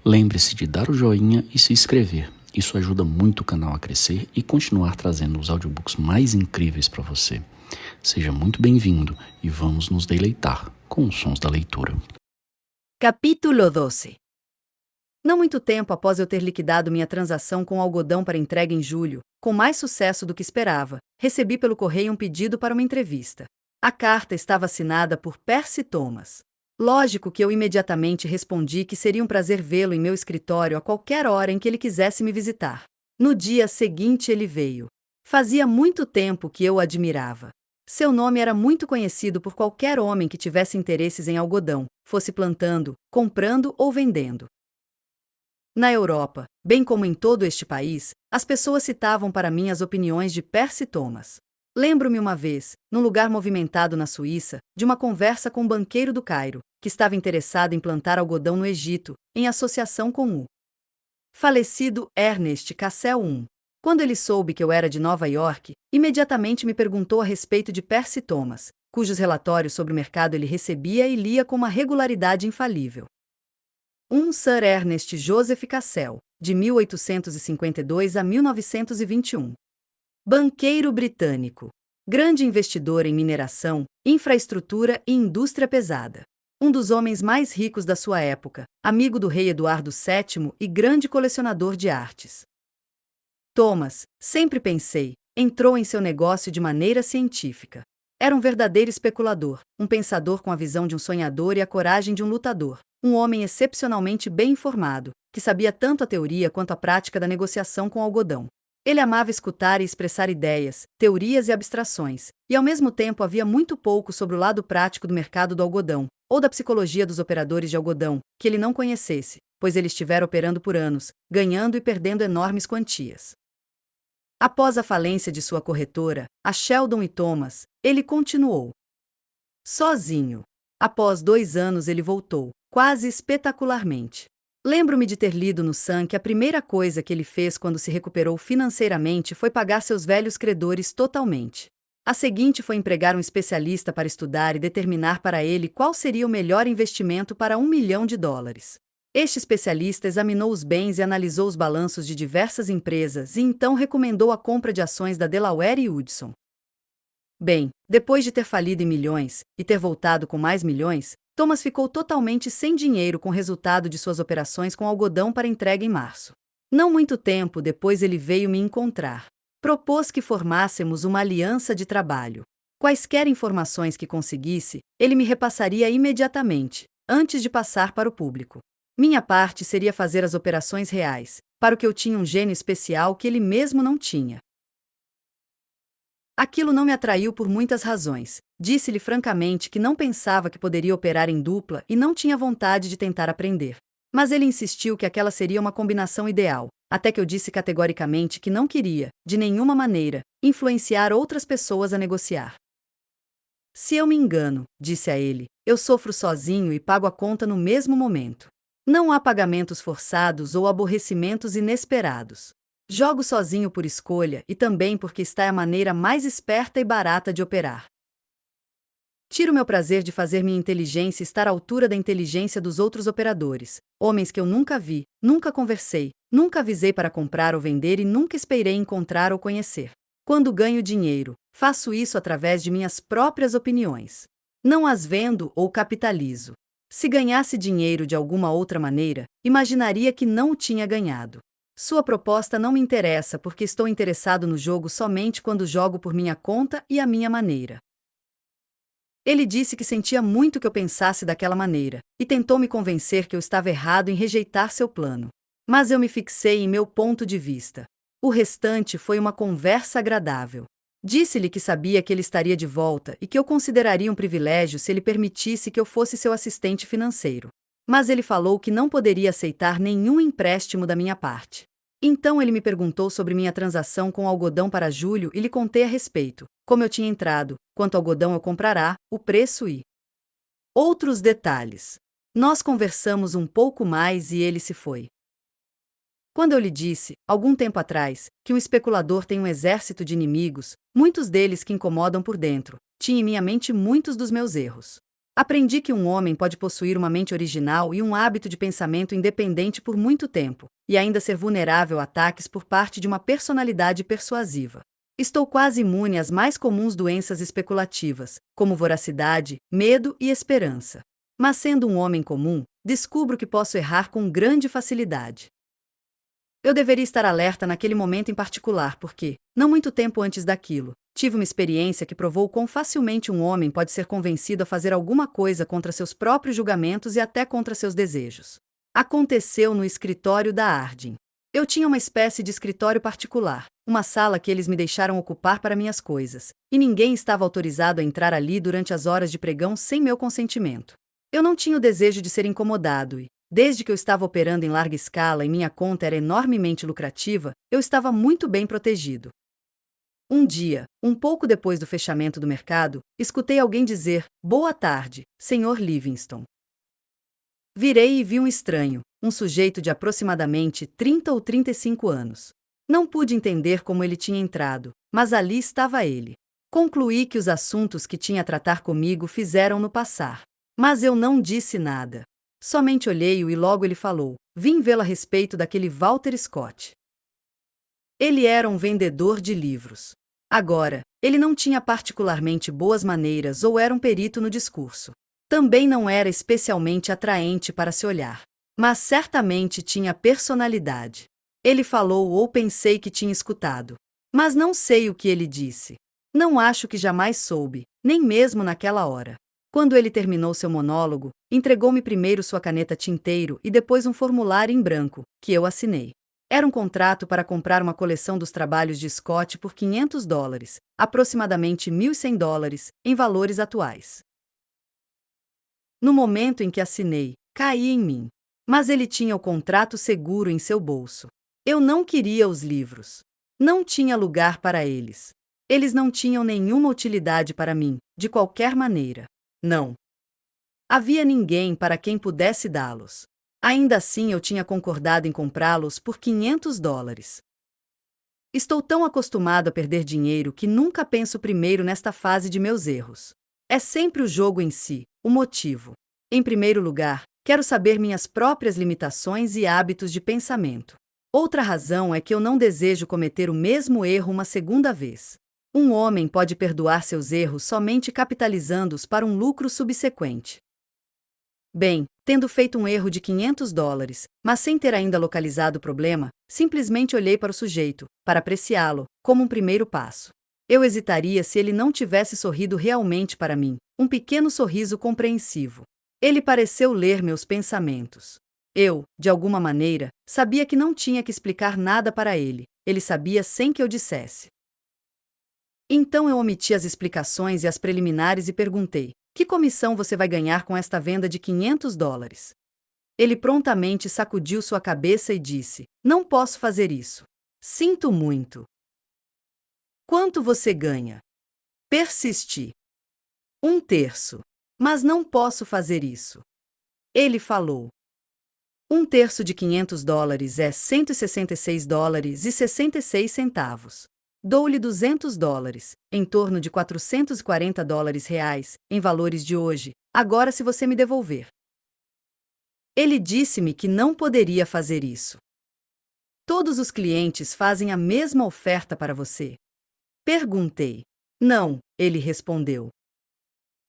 Lembre-se de dar o joinha e se inscrever. Isso ajuda muito o canal a crescer e continuar trazendo os audiobooks mais incríveis para você. Seja muito bem-vindo e vamos nos deleitar com os sons da leitura. Capítulo 12. Não muito tempo após eu ter liquidado minha transação com algodão para entrega em julho, com mais sucesso do que esperava, recebi pelo correio um pedido para uma entrevista. A carta estava assinada por Percy Thomas. Lógico que eu imediatamente respondi que seria um prazer vê-lo em meu escritório a qualquer hora em que ele quisesse me visitar. No dia seguinte ele veio. Fazia muito tempo que eu o admirava. Seu nome era muito conhecido por qualquer homem que tivesse interesses em algodão, fosse plantando, comprando ou vendendo. Na Europa, bem como em todo este país, as pessoas citavam para mim as opiniões de Percy Thomas. Lembro-me uma vez, num lugar movimentado na Suíça, de uma conversa com um banqueiro do Cairo, que estava interessado em plantar algodão no Egito, em associação com o falecido Ernest Cassel I. Quando ele soube que eu era de Nova York, imediatamente me perguntou a respeito de Percy Thomas, cujos relatórios sobre o mercado ele recebia e lia com uma regularidade infalível. Sir Ernest Joseph Cassel, de 1852 a 1921. Banqueiro britânico. Grande investidor em mineração, infraestrutura e indústria pesada. Um dos homens mais ricos da sua época, amigo do rei Eduardo VII e grande colecionador de artes. Thomas, sempre pensei, entrou em seu negócio de maneira científica. Era um verdadeiro especulador, um pensador com a visão de um sonhador e a coragem de um lutador, um homem excepcionalmente bem informado, que sabia tanto a teoria quanto a prática da negociação com algodão. Ele amava escutar e expressar ideias, teorias e abstrações, e ao mesmo tempo havia muito pouco sobre o lado prático do mercado do algodão, ou da psicologia dos operadores de algodão, que ele não conhecesse, pois ele estivera operando por anos, ganhando e perdendo enormes quantias. Após a falência de sua corretora, a Sheldon e Thomas, ele continuou sozinho. Após 2 anos ele voltou, quase espetacularmente. Lembro-me de ter lido no Sun que a primeira coisa que ele fez quando se recuperou financeiramente foi pagar seus velhos credores totalmente. A seguinte foi empregar um especialista para estudar e determinar para ele qual seria o melhor investimento para $1 milhão. Este especialista examinou os bens e analisou os balanços de diversas empresas e então recomendou a compra de ações da Delaware e Hudson. Bem, depois de ter falido em milhões, e ter voltado com mais milhões, Thomas ficou totalmente sem dinheiro com o resultado de suas operações com algodão para entrega em março. Não muito tempo depois ele veio me encontrar. Propôs que formássemos uma aliança de trabalho. Quaisquer informações que conseguisse, ele me repassaria imediatamente, antes de passar para o público. Minha parte seria fazer as operações reais, para o que eu tinha um gênio especial que ele mesmo não tinha. Aquilo não me atraiu por muitas razões. Disse-lhe francamente que não pensava que poderia operar em dupla e não tinha vontade de tentar aprender. Mas ele insistiu que aquela seria uma combinação ideal, até que eu disse categoricamente que não queria, de nenhuma maneira, influenciar outras pessoas a negociar. Se eu me engano, disse a ele, eu sofro sozinho e pago a conta no mesmo momento. Não há pagamentos forçados ou aborrecimentos inesperados. Jogo sozinho por escolha e também porque está a maneira mais esperta e barata de operar. Tiro meu prazer de fazer minha inteligência estar à altura da inteligência dos outros operadores, homens que eu nunca vi, nunca conversei, nunca avisei para comprar ou vender e nunca esperei encontrar ou conhecer. Quando ganho dinheiro, faço isso através de minhas próprias opiniões. Não as vendo ou capitalizo. Se ganhasse dinheiro de alguma outra maneira, imaginaria que não o tinha ganhado. Sua proposta não me interessa porque estou interessado no jogo somente quando jogo por minha conta e à minha maneira. Ele disse que sentia muito que eu pensasse daquela maneira, e tentou me convencer que eu estava errado em rejeitar seu plano. Mas eu me fixei em meu ponto de vista. O restante foi uma conversa agradável. Disse-lhe que sabia que ele estaria de volta e que eu consideraria um privilégio se ele permitisse que eu fosse seu assistente financeiro. Mas ele falou que não poderia aceitar nenhum empréstimo da minha parte. Então ele me perguntou sobre minha transação com algodão para julho e lhe contei a respeito, como eu tinha entrado, quanto algodão eu comprará, o preço e outros detalhes. Nós conversamos um pouco mais e ele se foi. Quando eu lhe disse, algum tempo atrás, que um especulador tem um exército de inimigos, muitos deles que incomodam por dentro, tinha em minha mente muitos dos meus erros. Aprendi que um homem pode possuir uma mente original e um hábito de pensamento independente por muito tempo, e ainda ser vulnerável a ataques por parte de uma personalidade persuasiva. Estou quase imune às mais comuns doenças especulativas, como voracidade, medo e esperança. Mas sendo um homem comum, descubro que posso errar com grande facilidade. Eu deveria estar alerta naquele momento em particular porque, não muito tempo antes daquilo, tive uma experiência que provou quão facilmente um homem pode ser convencido a fazer alguma coisa contra seus próprios julgamentos e até contra seus desejos. Aconteceu no escritório da Harding. Eu tinha uma espécie de escritório particular, uma sala que eles me deixaram ocupar para minhas coisas, e ninguém estava autorizado a entrar ali durante as horas de pregão sem meu consentimento. Eu não tinha o desejo de ser incomodado e, desde que eu estava operando em larga escala e minha conta era enormemente lucrativa, eu estava muito bem protegido. Um dia, um pouco depois do fechamento do mercado, escutei alguém dizer: "Boa tarde, Sr. Livingston." Virei e vi um estranho, um sujeito de aproximadamente 30 ou 35 anos. Não pude entender como ele tinha entrado, mas ali estava ele. Concluí que os assuntos que tinha a tratar comigo fizeram-no passar. Mas eu não disse nada. Somente olhei-o e logo ele falou: "Vim vê-lo a respeito daquele Walter Scott." Ele era um vendedor de livros. Agora, ele não tinha particularmente boas maneiras ou era um perito no discurso. Também não era especialmente atraente para se olhar. Mas certamente tinha personalidade. Ele falou ou pensei que tinha escutado. Mas não sei o que ele disse. Não acho que jamais soube, nem mesmo naquela hora. Quando ele terminou seu monólogo, entregou-me primeiro sua caneta tinteiro e depois um formulário em branco, que eu assinei. Era um contrato para comprar uma coleção dos trabalhos de Scott por $500, aproximadamente $1.100, em valores atuais. No momento em que assinei, caí em mim. Mas ele tinha o contrato seguro em seu bolso. Eu não queria os livros. Não tinha lugar para eles. Eles não tinham nenhuma utilidade para mim, de qualquer maneira. Não havia ninguém para quem pudesse dá-los. Ainda assim eu tinha concordado em comprá-los por $500. Estou tão acostumado a perder dinheiro que nunca penso primeiro nesta fase de meus erros. É sempre o jogo em si, o motivo. Em primeiro lugar, quero saber minhas próprias limitações e hábitos de pensamento. Outra razão é que eu não desejo cometer o mesmo erro uma segunda vez. Um homem pode perdoar seus erros somente capitalizando-os para um lucro subsequente. Bem, tendo feito um erro de $500, mas sem ter ainda localizado o problema, simplesmente olhei para o sujeito, para apreciá-lo, como um primeiro passo. Eu hesitaria se ele não tivesse sorrido realmente para mim, um pequeno sorriso compreensivo. Ele pareceu ler meus pensamentos. Eu, de alguma maneira, sabia que não tinha que explicar nada para ele, ele sabia sem que eu dissesse. Então eu omiti as explicações e as preliminares e perguntei: "Que comissão você vai ganhar com esta venda de $500? Ele prontamente sacudiu sua cabeça e disse: "Não posso fazer isso. Sinto muito." "Quanto você ganha?" Persisti. "1/3. Mas não posso fazer isso." Ele falou. "1/3 de $500 é $166,66. Dou-lhe $200, em torno de $440 reais, em valores de hoje, agora se você me devolver." Ele disse-me que não poderia fazer isso. "Todos os clientes fazem a mesma oferta para você?" Perguntei. "Não," ele respondeu.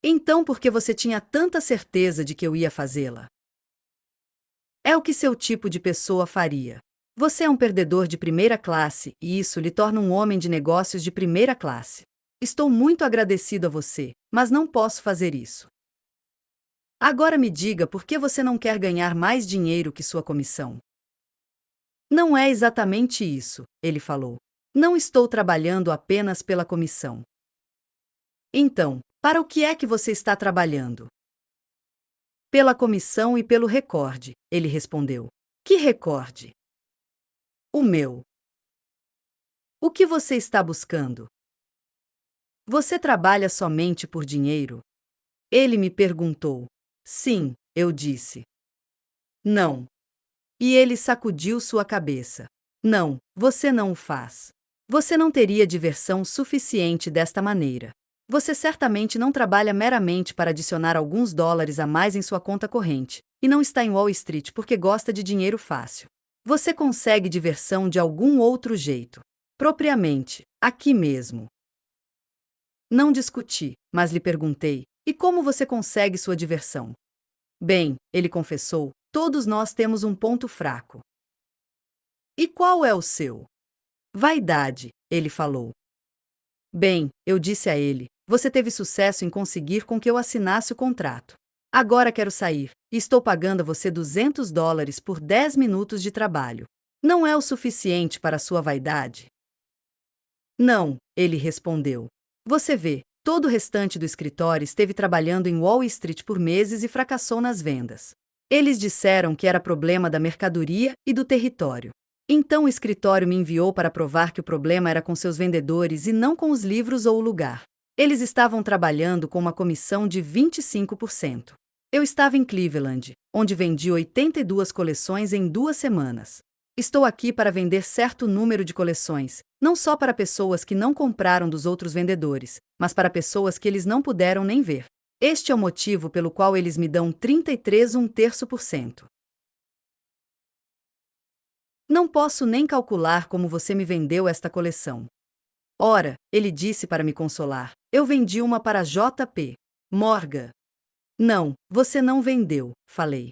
"Então por que você tinha tanta certeza de que eu ia fazê-la?" "É o que seu tipo de pessoa faria. Você é um perdedor de primeira classe e isso lhe torna um homem de negócios de primeira classe. Estou muito agradecido a você, mas não posso fazer isso. Agora me diga por que você não quer ganhar mais dinheiro que sua comissão." "Não é exatamente isso," ele falou. "Não estou trabalhando apenas pela comissão." "Então, para o que é que você está trabalhando?" "Pela comissão e pelo recorde," ele respondeu. "Que recorde?" "O meu." "O que você está buscando?" "Você trabalha somente por dinheiro?" Ele me perguntou. "Sim," eu disse. "Não." E ele sacudiu sua cabeça. "Não, você não o faz. Você não teria diversão suficiente desta maneira." Você certamente não trabalha meramente para adicionar alguns dólares a mais em sua conta corrente, e não está em Wall Street porque gosta de dinheiro fácil. Você consegue diversão de algum outro jeito. Propriamente, aqui mesmo. Não discuti, mas lhe perguntei: e como você consegue sua diversão? Bem, ele confessou, todos nós temos um ponto fraco. E qual é o seu? Vaidade, ele falou. Bem, eu disse a ele, você teve sucesso em conseguir com que eu assinasse o contrato. Agora quero sair, e estou pagando a você $200 por 10 minutos de trabalho. Não é o suficiente para sua vaidade? Não, ele respondeu. Você vê, todo o restante do escritório esteve trabalhando em Wall Street por meses e fracassou nas vendas. Eles disseram que era problema da mercadoria e do território. Então o escritório me enviou para provar que o problema era com seus vendedores e não com os livros ou o lugar. Eles estavam trabalhando com uma comissão de 25%. Eu estava em Cleveland, onde vendi 82 coleções em 2 semanas. Estou aqui para vender certo número de coleções, não só para pessoas que não compraram dos outros vendedores, mas para pessoas que eles não puderam nem ver. Este é o motivo pelo qual eles me dão 33 1/3%. Não posso nem calcular como você me vendeu esta coleção. Ora, ele disse para me consolar, eu vendi uma para J.P. Morgan. Não, você não vendeu, falei.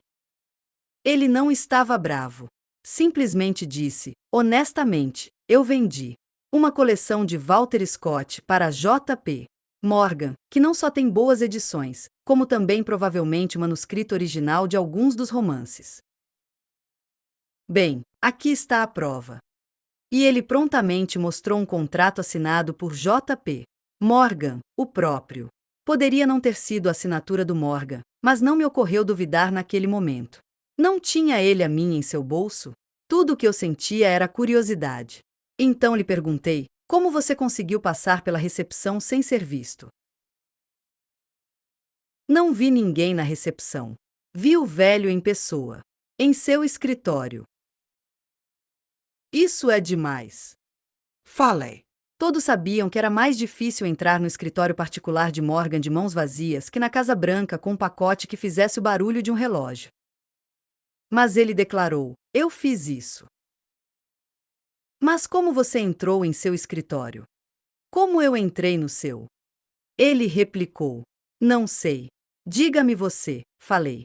Ele não estava bravo. Simplesmente disse, honestamente, eu vendi uma coleção de Walter Scott para J.P. Morgan, que não só tem boas edições, como também provavelmente o manuscrito original de alguns dos romances. Bem, aqui está a prova. E ele prontamente mostrou um contrato assinado por J.P. Morgan, o próprio. Poderia não ter sido a assinatura do Morgan, mas não me ocorreu duvidar naquele momento. Não tinha ele a minha em seu bolso? Tudo o que eu sentia era curiosidade. Então lhe perguntei, como você conseguiu passar pela recepção sem ser visto? Não vi ninguém na recepção. Vi o velho em pessoa. Em seu escritório. Isso é demais. Falei. Todos sabiam que era mais difícil entrar no escritório particular de Morgan de mãos vazias que na Casa Branca com um pacote que fizesse o barulho de um relógio. Mas ele declarou, eu fiz isso. Mas como você entrou em seu escritório? Como eu entrei no seu? Ele replicou, não sei. Diga-me você, falei.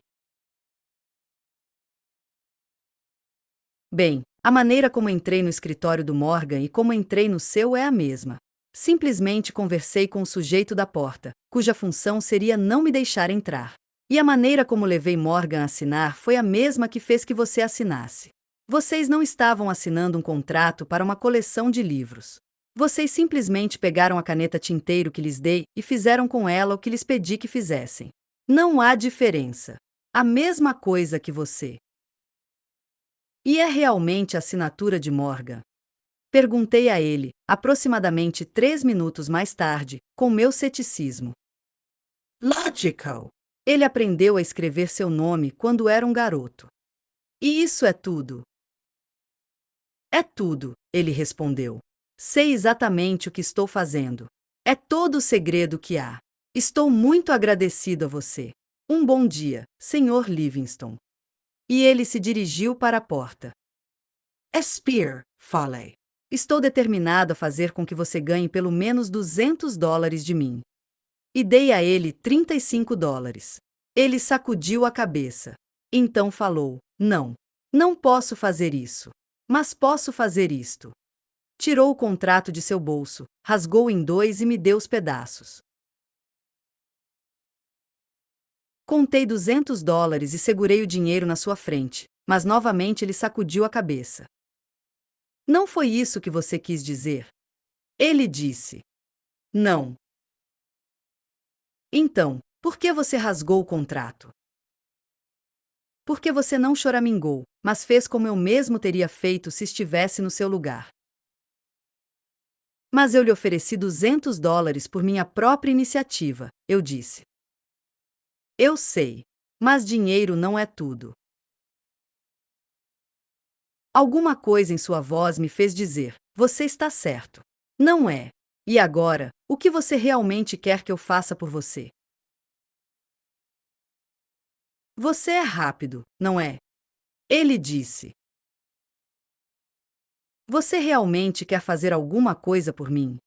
Bem, a maneira como entrei no escritório do Morgan e como entrei no seu é a mesma. Simplesmente conversei com o sujeito da porta, cuja função seria não me deixar entrar. E a maneira como levei Morgan a assinar foi a mesma que fez que você assinasse. Vocês não estavam assinando um contrato para uma coleção de livros. Vocês simplesmente pegaram a caneta tinteiro que lhes dei e fizeram com ela o que lhes pedi que fizessem. Não há diferença. A mesma coisa que você. E é realmente a assinatura de Morgan? Perguntei a ele, aproximadamente 3 minutos mais tarde, com meu ceticismo. Logical. Ele aprendeu a escrever seu nome quando era um garoto. E isso é tudo? É tudo, ele respondeu. Sei exatamente o que estou fazendo. É todo o segredo que há. Estou muito agradecido a você. Um bom dia, Sr. Livingston. E ele se dirigiu para a porta. Spear, falei. Estou determinado a fazer com que você ganhe pelo menos $200 de mim. E dei a ele $35. Ele sacudiu a cabeça. Então falou, não. Não posso fazer isso. Mas posso fazer isto. Tirou o contrato de seu bolso, rasgou em dois e me deu os pedaços. Contei $200 e segurei o dinheiro na sua frente, mas novamente ele sacudiu a cabeça. Não foi isso que você quis dizer? Ele disse. Não. Então, por que você rasgou o contrato? Porque você não choramingou, mas fez como eu mesmo teria feito se estivesse no seu lugar. Mas eu lhe ofereci $200 por minha própria iniciativa, eu disse. Eu sei, mas dinheiro não é tudo. Alguma coisa em sua voz me fez dizer, você está certo. Não é. E agora, o que você realmente quer que eu faça por você? Você é rápido, não é? Ele disse. Você realmente quer fazer alguma coisa por mim?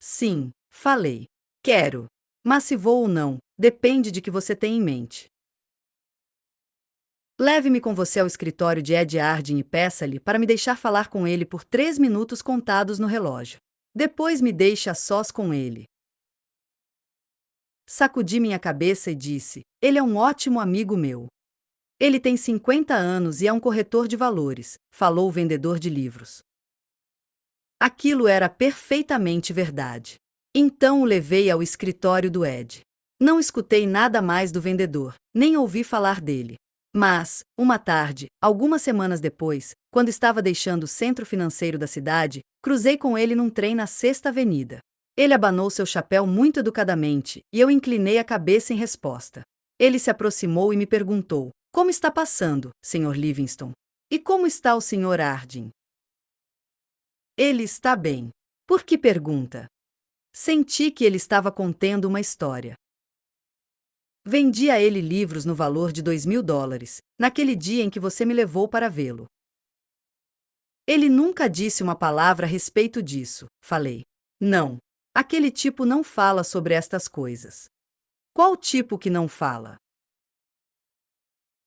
Sim, falei. Quero. Mas se vou ou não, depende de que você tem em mente. Leve-me com você ao escritório de Ed Harding e peça-lhe para me deixar falar com ele por 3 minutos contados no relógio. Depois me deixe a sós com ele. Sacudi minha cabeça e disse: ele é um ótimo amigo meu. Ele tem 50 anos e é um corretor de valores, falou o vendedor de livros. Aquilo era perfeitamente verdade. Então o levei ao escritório do Ed. Não escutei nada mais do vendedor, nem ouvi falar dele. Mas, uma tarde, algumas semanas depois, quando estava deixando o centro financeiro da cidade, cruzei com ele num trem na Sexta Avenida. Ele abanou seu chapéu muito educadamente, e eu inclinei a cabeça em resposta. Ele se aproximou e me perguntou: como está passando, Sr. Livingston? E como está o Sr. Harding? Ele está bem. Por que pergunta? Senti que ele estava contando uma história. Vendi a ele livros no valor de $2.000, naquele dia em que você me levou para vê-lo. Ele nunca disse uma palavra a respeito disso, falei. Não. Aquele tipo não fala sobre estas coisas. Qual tipo que não fala?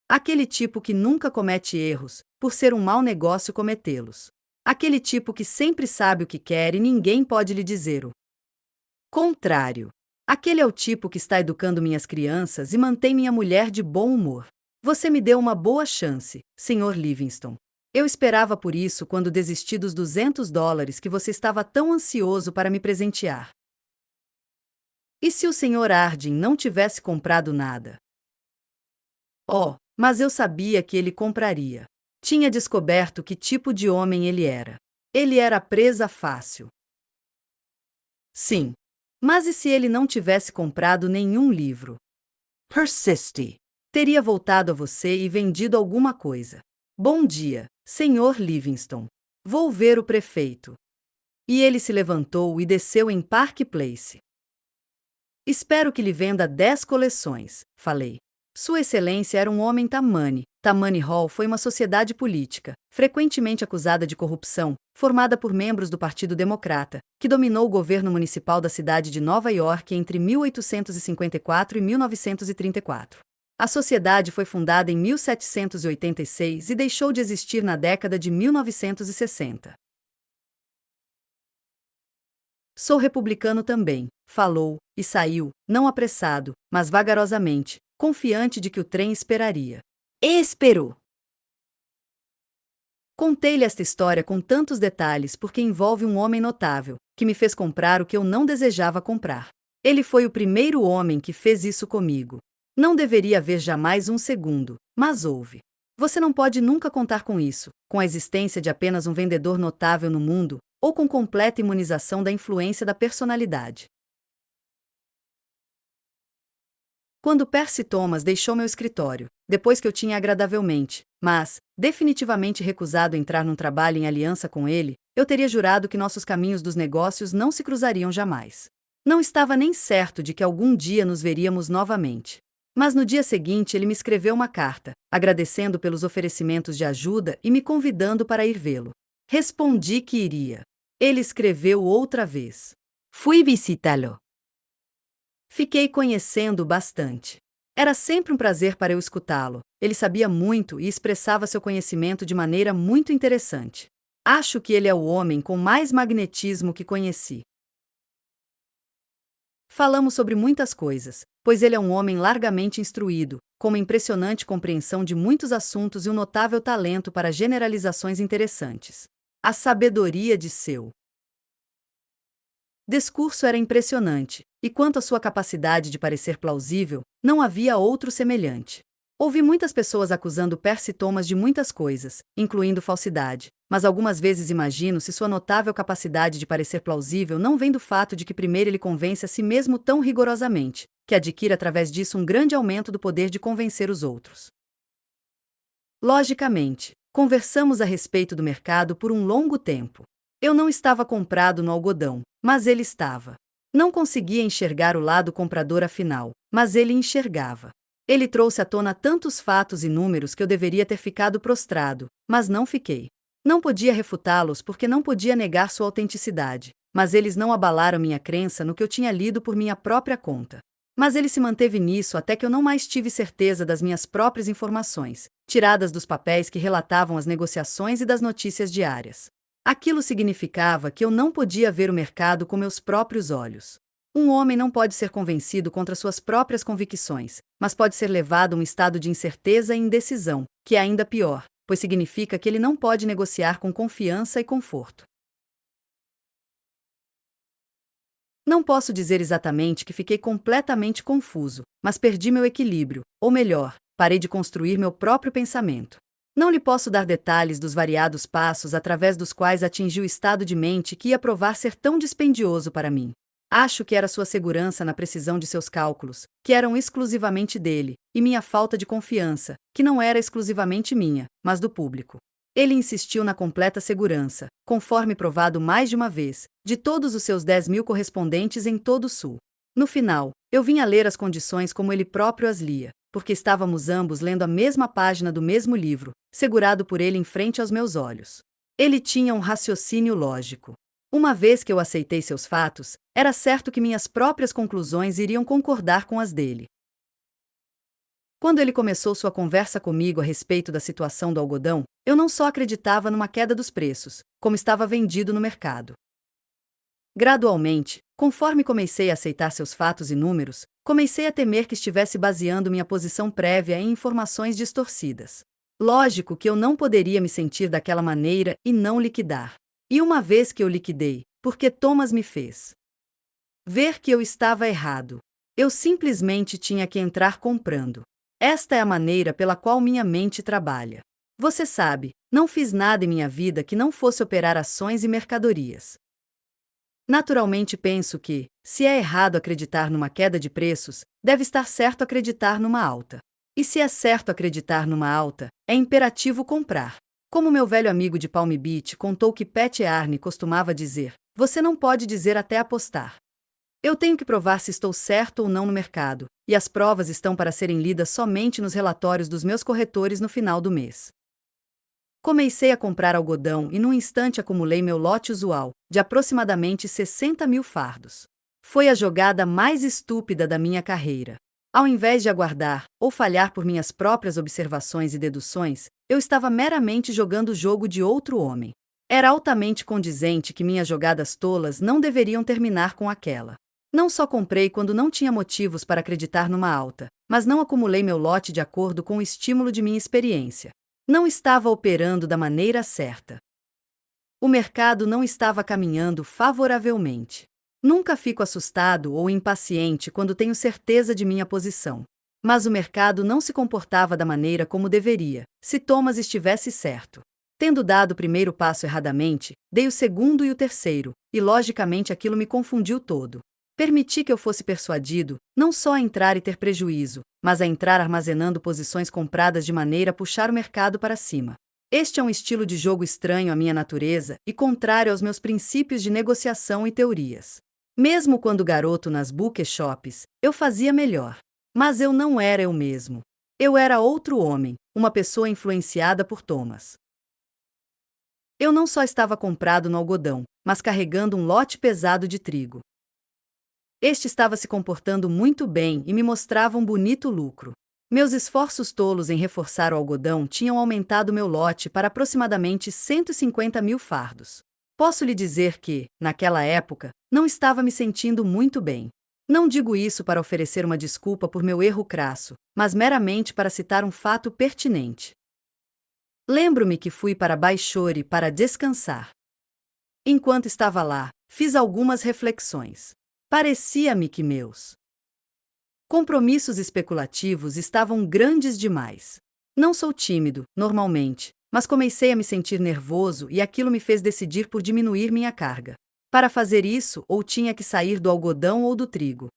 Aquele tipo que nunca comete erros, por ser um mau negócio cometê-los. Aquele tipo que sempre sabe o que quer e ninguém pode lhe dizer o contrário. Aquele é o tipo que está educando minhas crianças e mantém minha mulher de bom humor. Você me deu uma boa chance, Sr. Livingston. Eu esperava por isso quando desisti dos $200 que você estava tão ansioso para me presentear. E se o Sr. Harding não tivesse comprado nada? Oh, mas eu sabia que ele compraria. Tinha descoberto que tipo de homem ele era. Ele era presa fácil. Sim. Mas e se ele não tivesse comprado nenhum livro? Persiste. Teria voltado a você e vendido alguma coisa. Bom dia, Sr. Livingston. Vou ver o prefeito. E ele se levantou e desceu em Park Place. Espero que lhe venda 10 coleções, falei. Sua Excelência era um homem Tammany. Tammany Hall foi uma sociedade política, frequentemente acusada de corrupção, formada por membros do Partido Democrata, que dominou o governo municipal da cidade de Nova York entre 1854 e 1934. A sociedade foi fundada em 1786 e deixou de existir na década de 1960. Sou republicano também, falou, e saiu, não apressado, mas vagarosamente, confiante de que o trem esperaria. E esperou. Contei-lhe esta história com tantos detalhes porque envolve um homem notável, que me fez comprar o que eu não desejava comprar. Ele foi o primeiro homem que fez isso comigo. Não deveria haver jamais um segundo, mas houve. Você não pode nunca contar com isso, com a existência de apenas um vendedor notável no mundo, ou com completa imunização da influência da personalidade. Quando Percy Thomas deixou meu escritório, depois que eu tinha agradavelmente, mas definitivamente recusado entrar num trabalho em aliança com ele, eu teria jurado que nossos caminhos dos negócios não se cruzariam jamais. Não estava nem certo de que algum dia nos veríamos novamente. Mas no dia seguinte ele me escreveu uma carta, agradecendo pelos oferecimentos de ajuda e me convidando para ir vê-lo. Respondi que iria. Ele escreveu outra vez. Fui visitá-lo. Fiquei conhecendo bastante. Era sempre um prazer para eu escutá-lo. Ele sabia muito e expressava seu conhecimento de maneira muito interessante. Acho que ele é o homem com mais magnetismo que conheci. Falamos sobre muitas coisas, pois ele é um homem largamente instruído, com uma impressionante compreensão de muitos assuntos e um notável talento para generalizações interessantes. A sabedoria de seu discurso era impressionante, e quanto à sua capacidade de parecer plausível, não havia outro semelhante. Ouvi muitas pessoas acusando Percy Thomas de muitas coisas, incluindo falsidade, mas algumas vezes imagino se sua notável capacidade de parecer plausível não vem do fato de que primeiro ele convence a si mesmo tão rigorosamente, que adquire através disso um grande aumento do poder de convencer os outros. Logicamente, conversamos a respeito do mercado por um longo tempo. Eu não estava comprado no algodão, mas ele estava. Não conseguia enxergar o lado comprador afinal, mas ele enxergava. Ele trouxe à tona tantos fatos e números que eu deveria ter ficado prostrado, mas não fiquei. Não podia refutá-los porque não podia negar sua autenticidade, mas eles não abalaram minha crença no que eu tinha lido por minha própria conta. Mas ele se manteve nisso até que eu não mais tive certeza das minhas próprias informações, tiradas dos papéis que relatavam as negociações e das notícias diárias. Aquilo significava que eu não podia ver o mercado com meus próprios olhos. Um homem não pode ser convencido contra suas próprias convicções, mas pode ser levado a um estado de incerteza e indecisão, que é ainda pior, pois significa que ele não pode negociar com confiança e conforto. Não posso dizer exatamente que fiquei completamente confuso, mas perdi meu equilíbrio, ou melhor, parei de construir meu próprio pensamento. Não lhe posso dar detalhes dos variados passos através dos quais atingi o estado de mente que ia provar ser tão dispendioso para mim. Acho que era sua segurança na precisão de seus cálculos, que eram exclusivamente dele, e minha falta de confiança, que não era exclusivamente minha, mas do público. Ele insistiu na completa segurança, conforme provado mais de uma vez, de todos os seus 10.000 correspondentes em todo o Sul. No final, eu vim a ler as condições como ele próprio as lia, porque estávamos ambos lendo a mesma página do mesmo livro, segurado por ele em frente aos meus olhos. Ele tinha um raciocínio lógico. Uma vez que eu aceitei seus fatos, era certo que minhas próprias conclusões iriam concordar com as dele. Quando ele começou sua conversa comigo a respeito da situação do algodão, eu não só acreditava numa queda dos preços, como estava vendido no mercado. Gradualmente, conforme comecei a aceitar seus fatos e números, comecei a temer que estivesse baseando minha posição prévia em informações distorcidas. Lógico que eu não poderia me sentir daquela maneira e não liquidar. E uma vez que eu liquidei, porque Thomas me fez ver que eu estava errado, eu simplesmente tinha que entrar comprando. Esta é a maneira pela qual minha mente trabalha. Você sabe, não fiz nada em minha vida que não fosse operar ações e mercadorias. Naturalmente penso que, se é errado acreditar numa queda de preços, deve estar certo acreditar numa alta. E se é certo acreditar numa alta, é imperativo comprar. Como meu velho amigo de Palm Beach contou que Pat Arne costumava dizer, você não pode dizer até apostar. Eu tenho que provar se estou certo ou não no mercado, e as provas estão para serem lidas somente nos relatórios dos meus corretores no final do mês. Comecei a comprar algodão e num instante acumulei meu lote usual, de aproximadamente 60.000 fardos. Foi a jogada mais estúpida da minha carreira. Ao invés de aguardar, ou falhar por minhas próprias observações e deduções, eu estava meramente jogando o jogo de outro homem. Era altamente condizente que minhas jogadas tolas não deveriam terminar com aquela. Não só comprei quando não tinha motivos para acreditar numa alta, mas não acumulei meu lote de acordo com o estímulo de minha experiência. Não estava operando da maneira certa. O mercado não estava caminhando favoravelmente. Nunca fico assustado ou impaciente quando tenho certeza de minha posição. Mas o mercado não se comportava da maneira como deveria, se Thomas estivesse certo. Tendo dado o primeiro passo erradamente, dei o segundo e o terceiro, e logicamente aquilo me confundiu todo. Permiti que eu fosse persuadido, não só a entrar e ter prejuízo, mas a entrar armazenando posições compradas de maneira a puxar o mercado para cima. Este é um estilo de jogo estranho à minha natureza e contrário aos meus princípios de negociação e teorias. Mesmo quando garoto nas bookshops, eu fazia melhor. Mas eu não era eu mesmo. Eu era outro homem, uma pessoa influenciada por Thomas. Eu não só estava comprado no algodão, mas carregando um lote pesado de trigo. Este estava se comportando muito bem e me mostrava um bonito lucro. Meus esforços tolos em reforçar o algodão tinham aumentado meu lote para aproximadamente 150.000 fardos. Posso lhe dizer que, naquela época, não estava me sentindo muito bem. Não digo isso para oferecer uma desculpa por meu erro crasso, mas meramente para citar um fato pertinente. Lembro-me que fui para Baixore para descansar. Enquanto estava lá, fiz algumas reflexões. Parecia-me que meus compromissos especulativos estavam grandes demais. Não sou tímido, normalmente, mas comecei a me sentir nervoso e aquilo me fez decidir por diminuir minha carga. Para fazer isso, ou tinha que sair do algodão ou do trigo.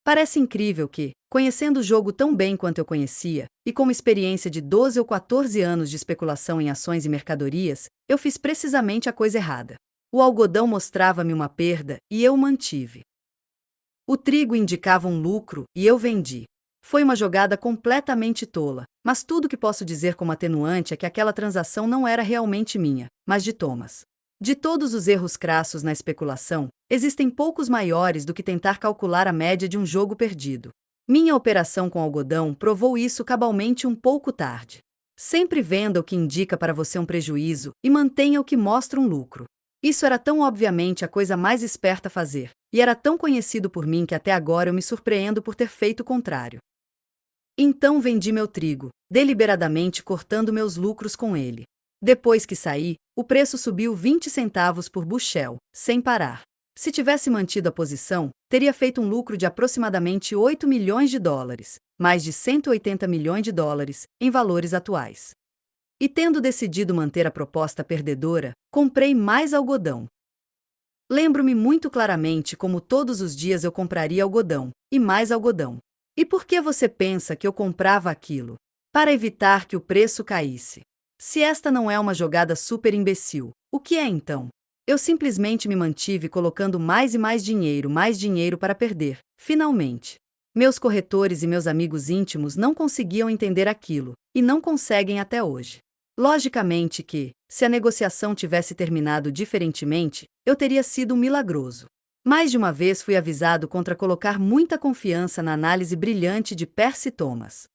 Parece incrível que, conhecendo o jogo tão bem quanto eu conhecia, e com uma experiência de 12 ou 14 anos de especulação em ações e mercadorias, eu fiz precisamente a coisa errada. O algodão mostrava-me uma perda e eu o mantive. O trigo indicava um lucro e eu vendi. Foi uma jogada completamente tola, mas tudo que posso dizer como atenuante é que aquela transação não era realmente minha, mas de Thomas. De todos os erros crassos na especulação, existem poucos maiores do que tentar calcular a média de um jogo perdido. Minha operação com algodão provou isso cabalmente um pouco tarde. Sempre venda o que indica para você um prejuízo e mantenha o que mostra um lucro. Isso era tão obviamente a coisa mais esperta a fazer, e era tão conhecido por mim que até agora eu me surpreendo por ter feito o contrário. Então vendi meu trigo, deliberadamente cortando meus lucros com ele. Depois que saí, o preço subiu 20 centavos por bushel, sem parar. Se tivesse mantido a posição, teria feito um lucro de aproximadamente 8 milhões de dólares, mais de 180 milhões de dólares, em valores atuais. E tendo decidido manter a proposta perdedora, comprei mais algodão. Lembro-me muito claramente como todos os dias eu compraria algodão, e mais algodão. E por que você pensa que eu comprava aquilo? Para evitar que o preço caísse. Se esta não é uma jogada super imbecil, o que é então? Eu simplesmente me mantive colocando mais e mais dinheiro para perder, finalmente. Meus corretores e meus amigos íntimos não conseguiam entender aquilo, e não conseguem até hoje. Logicamente que, se a negociação tivesse terminado diferentemente, eu teria sido um milagroso. Mais de uma vez fui avisado contra colocar muita confiança na análise brilhante de Percy Thomas.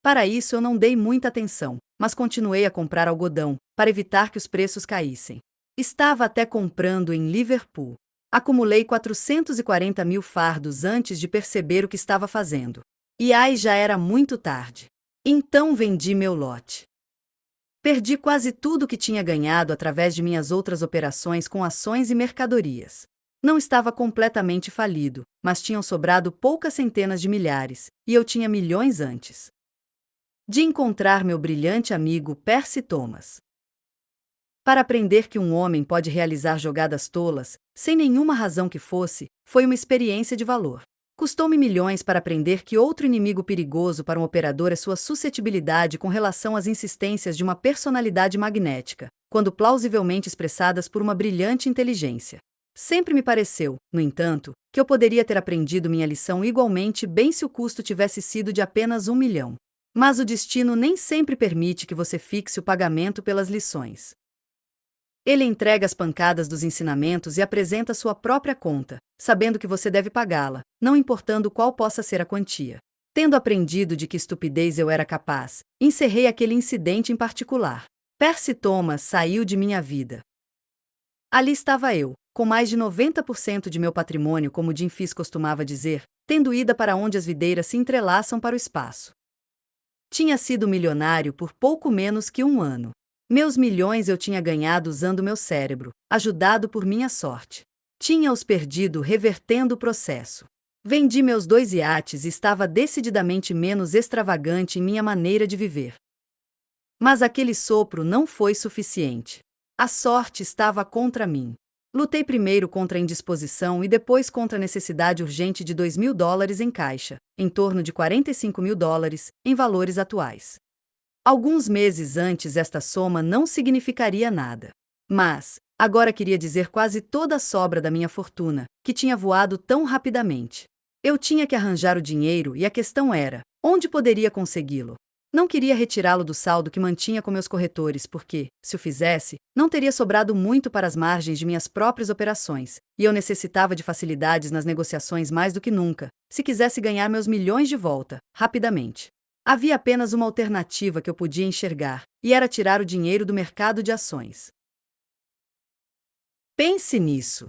Para isso eu não dei muita atenção, mas continuei a comprar algodão, para evitar que os preços caíssem. Estava até comprando em Liverpool. Acumulei 440 mil fardos antes de perceber o que estava fazendo. E aí já era muito tarde. Então vendi meu lote. Perdi quase tudo que tinha ganhado através de minhas outras operações com ações e mercadorias. Não estava completamente falido, mas tinham sobrado poucas centenas de milhares, e eu tinha milhões antes de encontrar meu brilhante amigo Percy Thomas. Para aprender que um homem pode realizar jogadas tolas, sem nenhuma razão que fosse, foi uma experiência de valor. Custou-me milhões para aprender que outro inimigo perigoso para um operador é sua suscetibilidade com relação às insistências de uma personalidade magnética, quando plausivelmente expressadas por uma brilhante inteligência. Sempre me pareceu, no entanto, que eu poderia ter aprendido minha lição igualmente bem se o custo tivesse sido de apenas 1 milhão. Mas o destino nem sempre permite que você fixe o pagamento pelas lições. Ele entrega as pancadas dos ensinamentos e apresenta sua própria conta, sabendo que você deve pagá-la, não importando qual possa ser a quantia. Tendo aprendido de que estupidez eu era capaz, encerrei aquele incidente em particular. Percy Thomas saiu de minha vida. Ali estava eu, com mais de 90% de meu patrimônio, como Jim Fis costumava dizer, tendo ida para onde as videiras se entrelaçam para o espaço. Tinha sido milionário por pouco menos que 1 ano. Meus milhões eu tinha ganhado usando meu cérebro, ajudado por minha sorte. Tinha-os perdido revertendo o processo. Vendi meus 2 iates e estava decididamente menos extravagante em minha maneira de viver. Mas aquele sopro não foi suficiente. A sorte estava contra mim. Lutei primeiro contra a indisposição e depois contra a necessidade urgente de 2 mil dólares em caixa, em torno de 45 mil dólares, em valores atuais. Alguns meses antes esta soma não significaria nada. Mas, agora queria dizer quase toda a sobra da minha fortuna, que tinha voado tão rapidamente. Eu tinha que arranjar o dinheiro e a questão era, onde poderia consegui-lo? Não queria retirá-lo do saldo que mantinha com meus corretores porque, se o fizesse, não teria sobrado muito para as margens de minhas próprias operações, e eu necessitava de facilidades nas negociações mais do que nunca, se quisesse ganhar meus milhões de volta, rapidamente. Havia apenas uma alternativa que eu podia enxergar, e era tirar o dinheiro do mercado de ações. Pense nisso.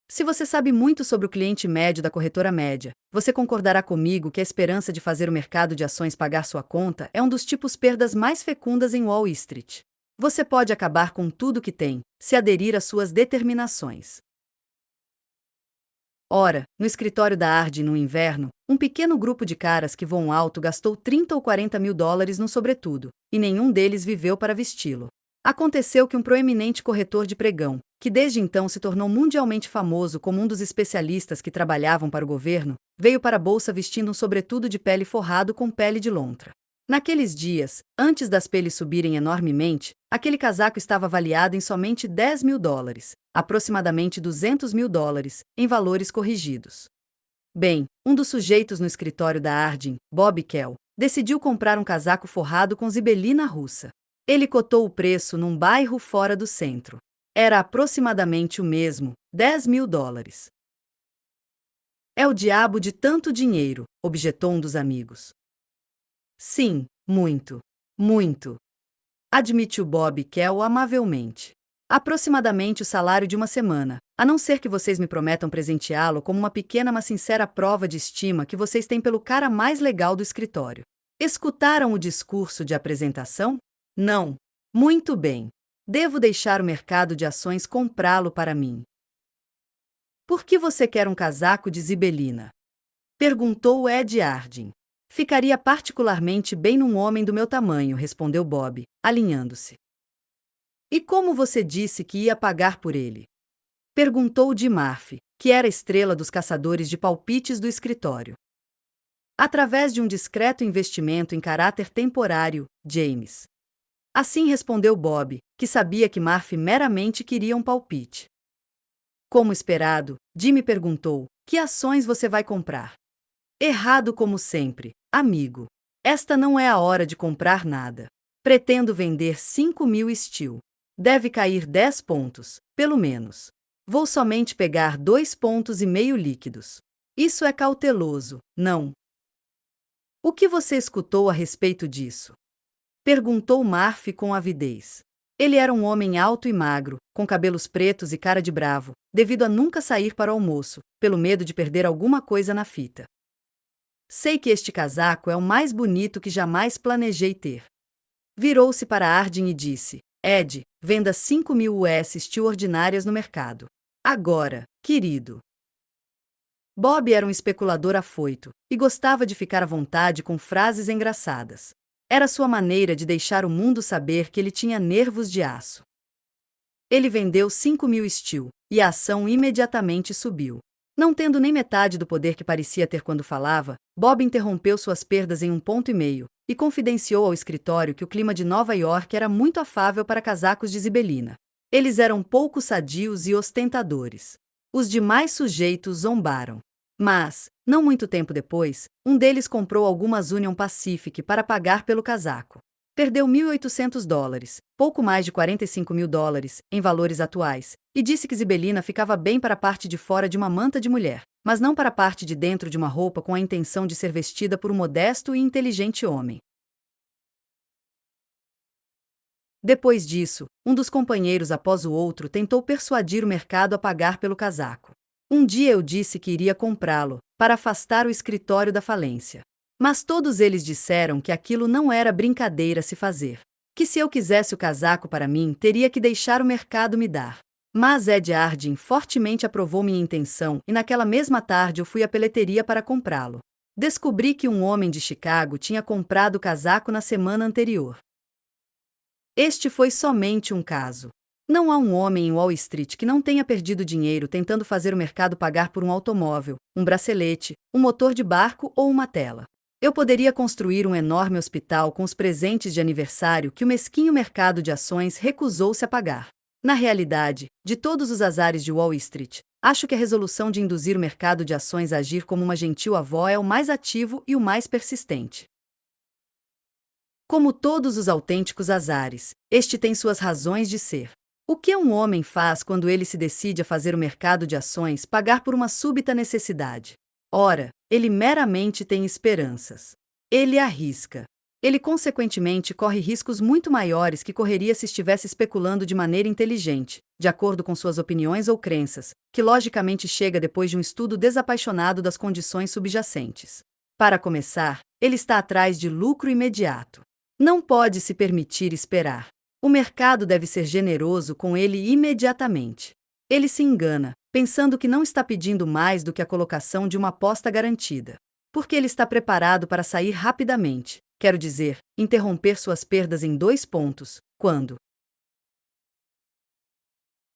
Se você sabe muito sobre o cliente médio da corretora média, você concordará comigo que a esperança de fazer o mercado de ações pagar sua conta é um dos tipos perdas mais fecundas em Wall Street. Você pode acabar com tudo que tem, se aderir às suas determinações. Ora, no escritório da Ardi no inverno, um pequeno grupo de caras que voam alto gastou 30 ou 40 mil dólares num sobretudo, e nenhum deles viveu para vesti-lo. Aconteceu que um proeminente corretor de pregão, que desde então se tornou mundialmente famoso como um dos especialistas que trabalhavam para o governo, veio para a bolsa vestindo um sobretudo de pele forrado com pele de lontra. Naqueles dias, antes das peles subirem enormemente, aquele casaco estava avaliado em somente $10.000, aproximadamente $200.000, em valores corrigidos. Bem, um dos sujeitos no escritório da Harding, Bob Kell, decidiu comprar um casaco forrado com zibelina russa. Ele cotou o preço num bairro fora do centro. Era aproximadamente o mesmo, $10.000. É o diabo de tanto dinheiro, objetou um dos amigos. Sim, muito. Muito. Admitiu Bob Kell amavelmente. Aproximadamente o salário de uma semana, a não ser que vocês me prometam presenteá-lo como uma pequena mas sincera prova de estima que vocês têm pelo cara mais legal do escritório. Escutaram o discurso de apresentação? Não. Muito bem. Devo deixar o mercado de ações comprá-lo para mim. Por que você quer um casaco de zibelina? Perguntou Ed Harding. Ficaria particularmente bem num homem do meu tamanho, respondeu Bob, alinhando-se. E como você disse que ia pagar por ele? Perguntou Jim Murphy, que era a estrela dos caçadores de palpites do escritório. Através de um discreto investimento em caráter temporário, James. Assim respondeu Bob, que sabia que Murphy meramente queria um palpite. Como esperado, Jimmy perguntou: que ações você vai comprar? Errado como sempre, amigo. Esta não é a hora de comprar nada. Pretendo vender 5.000 Steel. Deve cair 10 pontos, pelo menos. Vou somente pegar 2,5 pontos líquidos. Isso é cauteloso, não? O que você escutou a respeito disso? Perguntou Murphy com avidez. Ele era um homem alto e magro, com cabelos pretos e cara de bravo, devido a nunca sair para o almoço, pelo medo de perder alguma coisa na fita. Sei que este casaco é o mais bonito que jamais planejei ter. Virou-se para Harding e disse: Ed, venda 5.000 US Steel ordinárias no mercado. Agora, querido. Bob era um especulador afoito, e gostava de ficar à vontade com frases engraçadas. Era sua maneira de deixar o mundo saber que ele tinha nervos de aço. Ele vendeu 5.000 Steel, e a ação imediatamente subiu. Não tendo nem metade do poder que parecia ter quando falava, Bob interrompeu suas perdas em 1,5 ponto e confidenciou ao escritório que o clima de Nova York era muito afável para casacos de zibelina. Eles eram pouco sadios e ostentadores. Os demais sujeitos zombaram. Mas, não muito tempo depois, um deles comprou algumas Union Pacific para pagar pelo casaco. Perdeu $1.800, pouco mais de $45.000, em valores atuais, e disse que zibelina ficava bem para a parte de fora de uma manta de mulher, mas não para a parte de dentro de uma roupa com a intenção de ser vestida por um modesto e inteligente homem. Depois disso, um dos companheiros após o outro tentou persuadir o mercado a pagar pelo casaco. Um dia eu disse que iria comprá-lo, para afastar o escritório da falência. Mas todos eles disseram que aquilo não era brincadeira a se fazer. Que se eu quisesse o casaco para mim, teria que deixar o mercado me dar. Mas Ed Harding fortemente aprovou minha intenção e naquela mesma tarde eu fui à peleteria para comprá-lo. Descobri que um homem de Chicago tinha comprado o casaco na semana anterior. Este foi somente um caso. Não há um homem em Wall Street que não tenha perdido dinheiro tentando fazer o mercado pagar por um automóvel, um bracelete, um motor de barco ou uma tela. Eu poderia construir um enorme hospital com os presentes de aniversário que o mesquinho mercado de ações recusou-se a pagar. Na realidade, de todos os azares de Wall Street, acho que a resolução de induzir o mercado de ações a agir como uma gentil avó é o mais ativo e o mais persistente. Como todos os autênticos azares, este tem suas razões de ser. O que um homem faz quando ele se decide a fazer o mercado de ações pagar por uma súbita necessidade? Ora, ele meramente tem esperanças. Ele arrisca. Ele consequentemente corre riscos muito maiores que correria se estivesse especulando de maneira inteligente, de acordo com suas opiniões ou crenças, que logicamente chega depois de um estudo desapaixonado das condições subjacentes. Para começar, ele está atrás de lucro imediato. Não pode se permitir esperar. O mercado deve ser generoso com ele imediatamente. Ele se engana, pensando que não está pedindo mais do que a colocação de uma aposta garantida. Porque ele está preparado para sair rapidamente, quero dizer, interromper suas perdas em 2 pontos, quando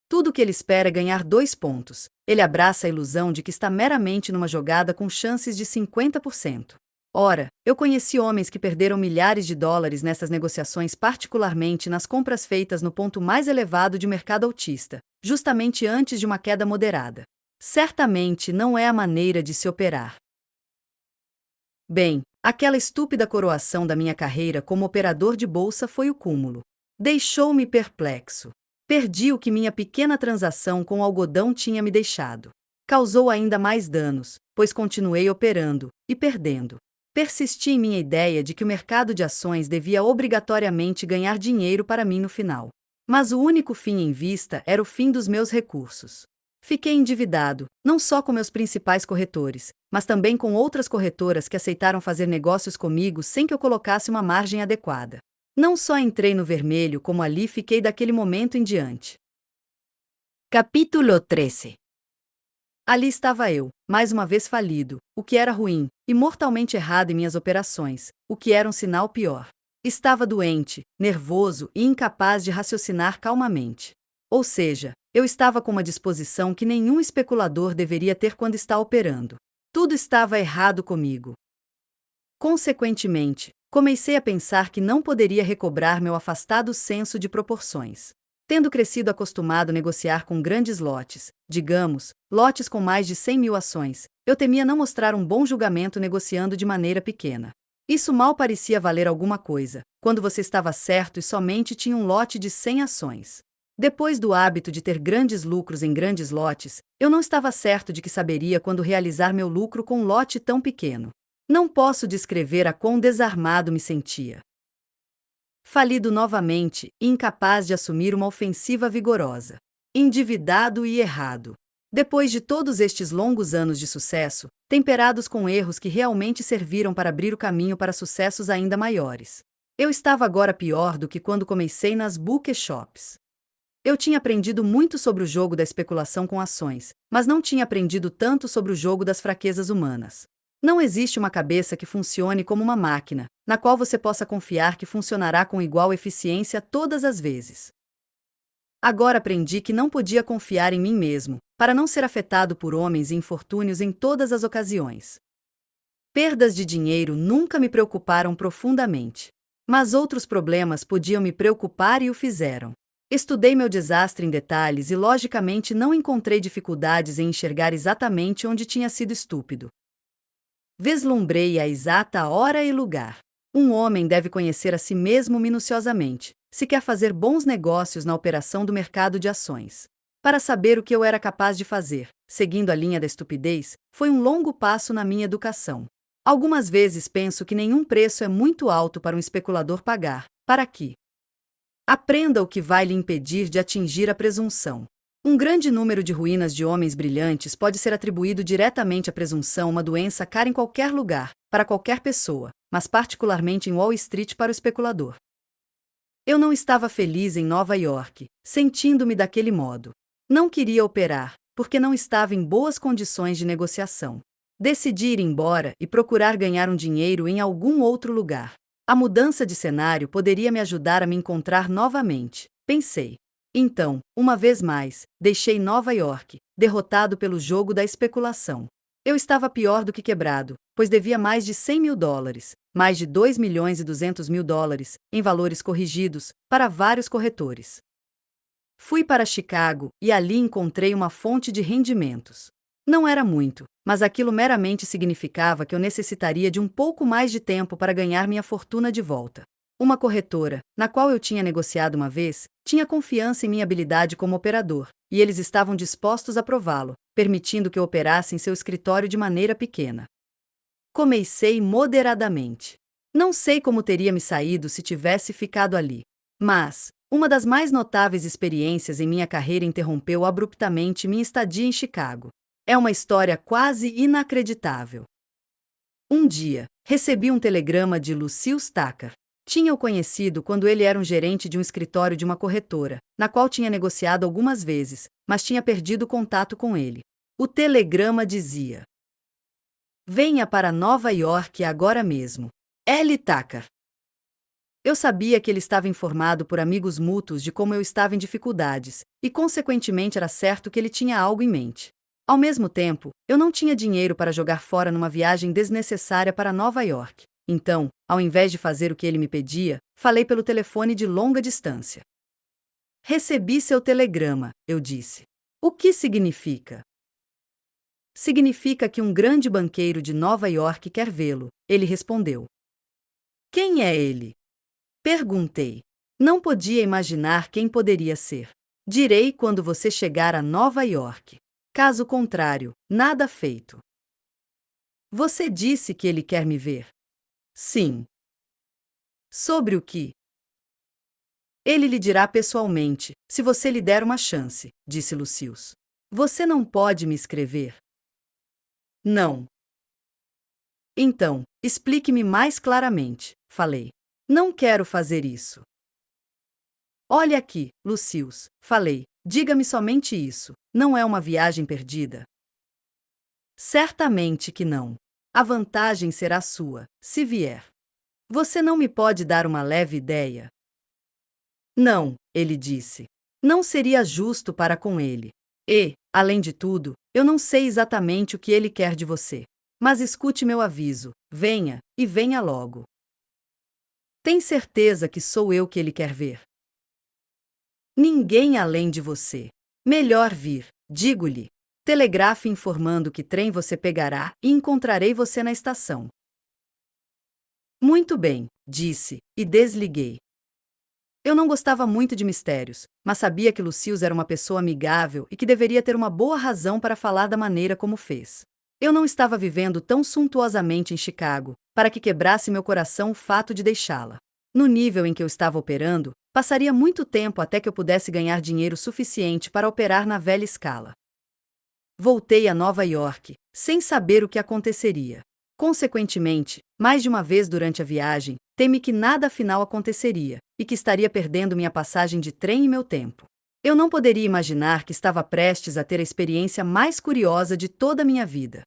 Tudo o que ele espera é ganhar 2 pontos. Ele abraça a ilusão de que está meramente numa jogada com chances de 50%. Ora, eu conheci homens que perderam milhares de dólares nessas negociações, particularmente nas compras feitas no ponto mais elevado de mercado altista, justamente antes de uma queda moderada. Certamente não é a maneira de se operar. Bem, aquela estúpida coroação da minha carreira como operador de bolsa foi o cúmulo. Deixou-me perplexo. Perdi o que minha pequena transação com o algodão tinha me deixado. Causou ainda mais danos, pois continuei operando e perdendo. Persisti em minha ideia de que o mercado de ações devia obrigatoriamente ganhar dinheiro para mim no final. Mas o único fim em vista era o fim dos meus recursos. Fiquei endividado, não só com meus principais corretores, mas também com outras corretoras que aceitaram fazer negócios comigo sem que eu colocasse uma margem adequada. Não só entrei no vermelho, como ali fiquei daquele momento em diante. Capítulo 13. Ali estava eu, mais uma vez falido, o que era ruim, e mortalmente errado em minhas operações, o que era um sinal pior. Estava doente, nervoso e incapaz de raciocinar calmamente. Ou seja, eu estava com uma disposição que nenhum especulador deveria ter quando está operando. Tudo estava errado comigo. Consequentemente, comecei a pensar que não poderia recobrar meu afastado senso de proporções. Tendo crescido acostumado a negociar com grandes lotes, digamos, lotes com mais de 100 mil ações, eu temia não mostrar um bom julgamento negociando de maneira pequena. Isso mal parecia valer alguma coisa, quando você estava certo e somente tinha um lote de 100 ações. Depois do hábito de ter grandes lucros em grandes lotes, eu não estava certo de que saberia quando realizar meu lucro com um lote tão pequeno. Não posso descrever a quão desarmado me sentia. Falido novamente e incapaz de assumir uma ofensiva vigorosa. Endividado e errado. Depois de todos estes longos anos de sucesso, temperados com erros que realmente serviram para abrir o caminho para sucessos ainda maiores, eu estava agora pior do que quando comecei nas bookshops. Eu tinha aprendido muito sobre o jogo da especulação com ações, mas não tinha aprendido tanto sobre o jogo das fraquezas humanas. Não existe uma cabeça que funcione como uma máquina, na qual você possa confiar que funcionará com igual eficiência todas as vezes. Agora aprendi que não podia confiar em mim mesmo, para não ser afetado por homens e infortúnios em todas as ocasiões. Perdas de dinheiro nunca me preocuparam profundamente. Mas outros problemas podiam me preocupar e o fizeram. Estudei meu desastre em detalhes e logicamente não encontrei dificuldades em enxergar exatamente onde tinha sido estúpido. Vislumbrei a exata hora e lugar. Um homem deve conhecer a si mesmo minuciosamente, se quer fazer bons negócios na operação do mercado de ações. Para saber o que eu era capaz de fazer, seguindo a linha da estupidez, foi um longo passo na minha educação. Algumas vezes penso que nenhum preço é muito alto para um especulador pagar, para que aprenda o que vai lhe impedir de atingir a presunção. Um grande número de ruínas de homens brilhantes pode ser atribuído diretamente à presunção, uma doença cara em qualquer lugar, para qualquer pessoa, mas particularmente em Wall Street para o especulador. Eu não estava feliz em Nova York, sentindo-me daquele modo. Não queria operar, porque não estava em boas condições de negociação. Decidi ir embora e procurar ganhar um dinheiro em algum outro lugar. A mudança de cenário poderia me ajudar a me encontrar novamente, pensei. Então, uma vez mais, deixei Nova York, derrotado pelo jogo da especulação. Eu estava pior do que quebrado, pois devia mais de 100 mil dólares, mais de 2 milhões e 200 mil dólares, em valores corrigidos, para vários corretores. Fui para Chicago e ali encontrei uma fonte de rendimentos. Não era muito, mas aquilo meramente significava que eu necessitaria de um pouco mais de tempo para ganhar minha fortuna de volta. Uma corretora, na qual eu tinha negociado uma vez, tinha confiança em minha habilidade como operador, e eles estavam dispostos a prová-lo, permitindo que eu operasse em seu escritório de maneira pequena. Comecei moderadamente. Não sei como teria me saído se tivesse ficado ali. Mas, uma das mais notáveis experiências em minha carreira interrompeu abruptamente minha estadia em Chicago. É uma história quase inacreditável. Um dia, recebi um telegrama de Lucius Tucker. Tinha-o conhecido quando ele era um gerente de um escritório de uma corretora, na qual tinha negociado algumas vezes, mas tinha perdido contato com ele. O telegrama dizia: "Venha para Nova York agora mesmo. L. Tucker." Eu sabia que ele estava informado por amigos mútuos de como eu estava em dificuldades, e consequentemente era certo que ele tinha algo em mente. Ao mesmo tempo, eu não tinha dinheiro para jogar fora numa viagem desnecessária para Nova York. Então, ao invés de fazer o que ele me pedia, falei pelo telefone de longa distância. Recebi seu telegrama, eu disse. O que significa? Significa que um grande banqueiro de Nova York quer vê-lo, ele respondeu. Quem é ele? Perguntei. Não podia imaginar quem poderia ser. Direi quando você chegar a Nova York. Caso contrário, nada feito. Você disse que ele quer me ver? Sim. Sobre o que? Ele lhe dirá pessoalmente, se você lhe der uma chance, disse Lucius. Você não pode me escrever? Não. Então, explique-me mais claramente, falei. Não quero fazer isso. Olha aqui, Lucius, falei. Diga-me somente isso. Não é uma viagem perdida? Certamente que não. A vantagem será sua, se vier. Você não me pode dar uma leve ideia? Não, ele disse. Não seria justo para com ele. E, além de tudo, eu não sei exatamente o que ele quer de você. Mas escute meu aviso, venha, e venha logo. Tem certeza que sou eu que ele quer ver? Ninguém além de você. Melhor vir, digo-lhe. Telegrafe informando que trem você pegará e encontrarei você na estação. Muito bem, disse, e desliguei. Eu não gostava muito de mistérios, mas sabia que Lucius era uma pessoa amigável e que deveria ter uma boa razão para falar da maneira como fez. Eu não estava vivendo tão suntuosamente em Chicago, para que quebrasse meu coração o fato de deixá-la. No nível em que eu estava operando, passaria muito tempo até que eu pudesse ganhar dinheiro suficiente para operar na velha escala. Voltei a Nova York, sem saber o que aconteceria. Consequentemente, mais de uma vez durante a viagem, temi que nada afinal aconteceria, e que estaria perdendo minha passagem de trem e meu tempo. Eu não poderia imaginar que estava prestes a ter a experiência mais curiosa de toda a minha vida.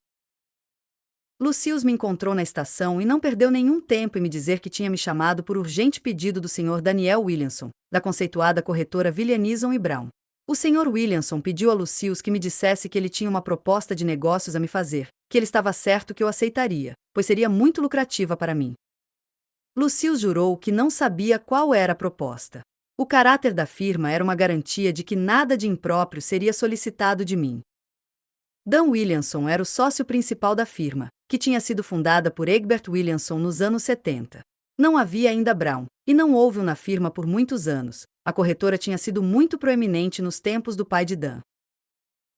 Lucius me encontrou na estação e não perdeu nenhum tempo em me dizer que tinha me chamado por urgente pedido do Sr. Daniel Williamson, da conceituada corretora Williamson e Brown. O Sr. Williamson pediu a Lucius que me dissesse que ele tinha uma proposta de negócios a me fazer, que ele estava certo que eu aceitaria, pois seria muito lucrativa para mim. Lucius jurou que não sabia qual era a proposta. O caráter da firma era uma garantia de que nada de impróprio seria solicitado de mim. Dan Williamson era o sócio principal da firma, que tinha sido fundada por Egbert Williamson nos anos 70. Não havia ainda Brown, e não houve um na firma por muitos anos. A corretora tinha sido muito proeminente nos tempos do pai de Dan.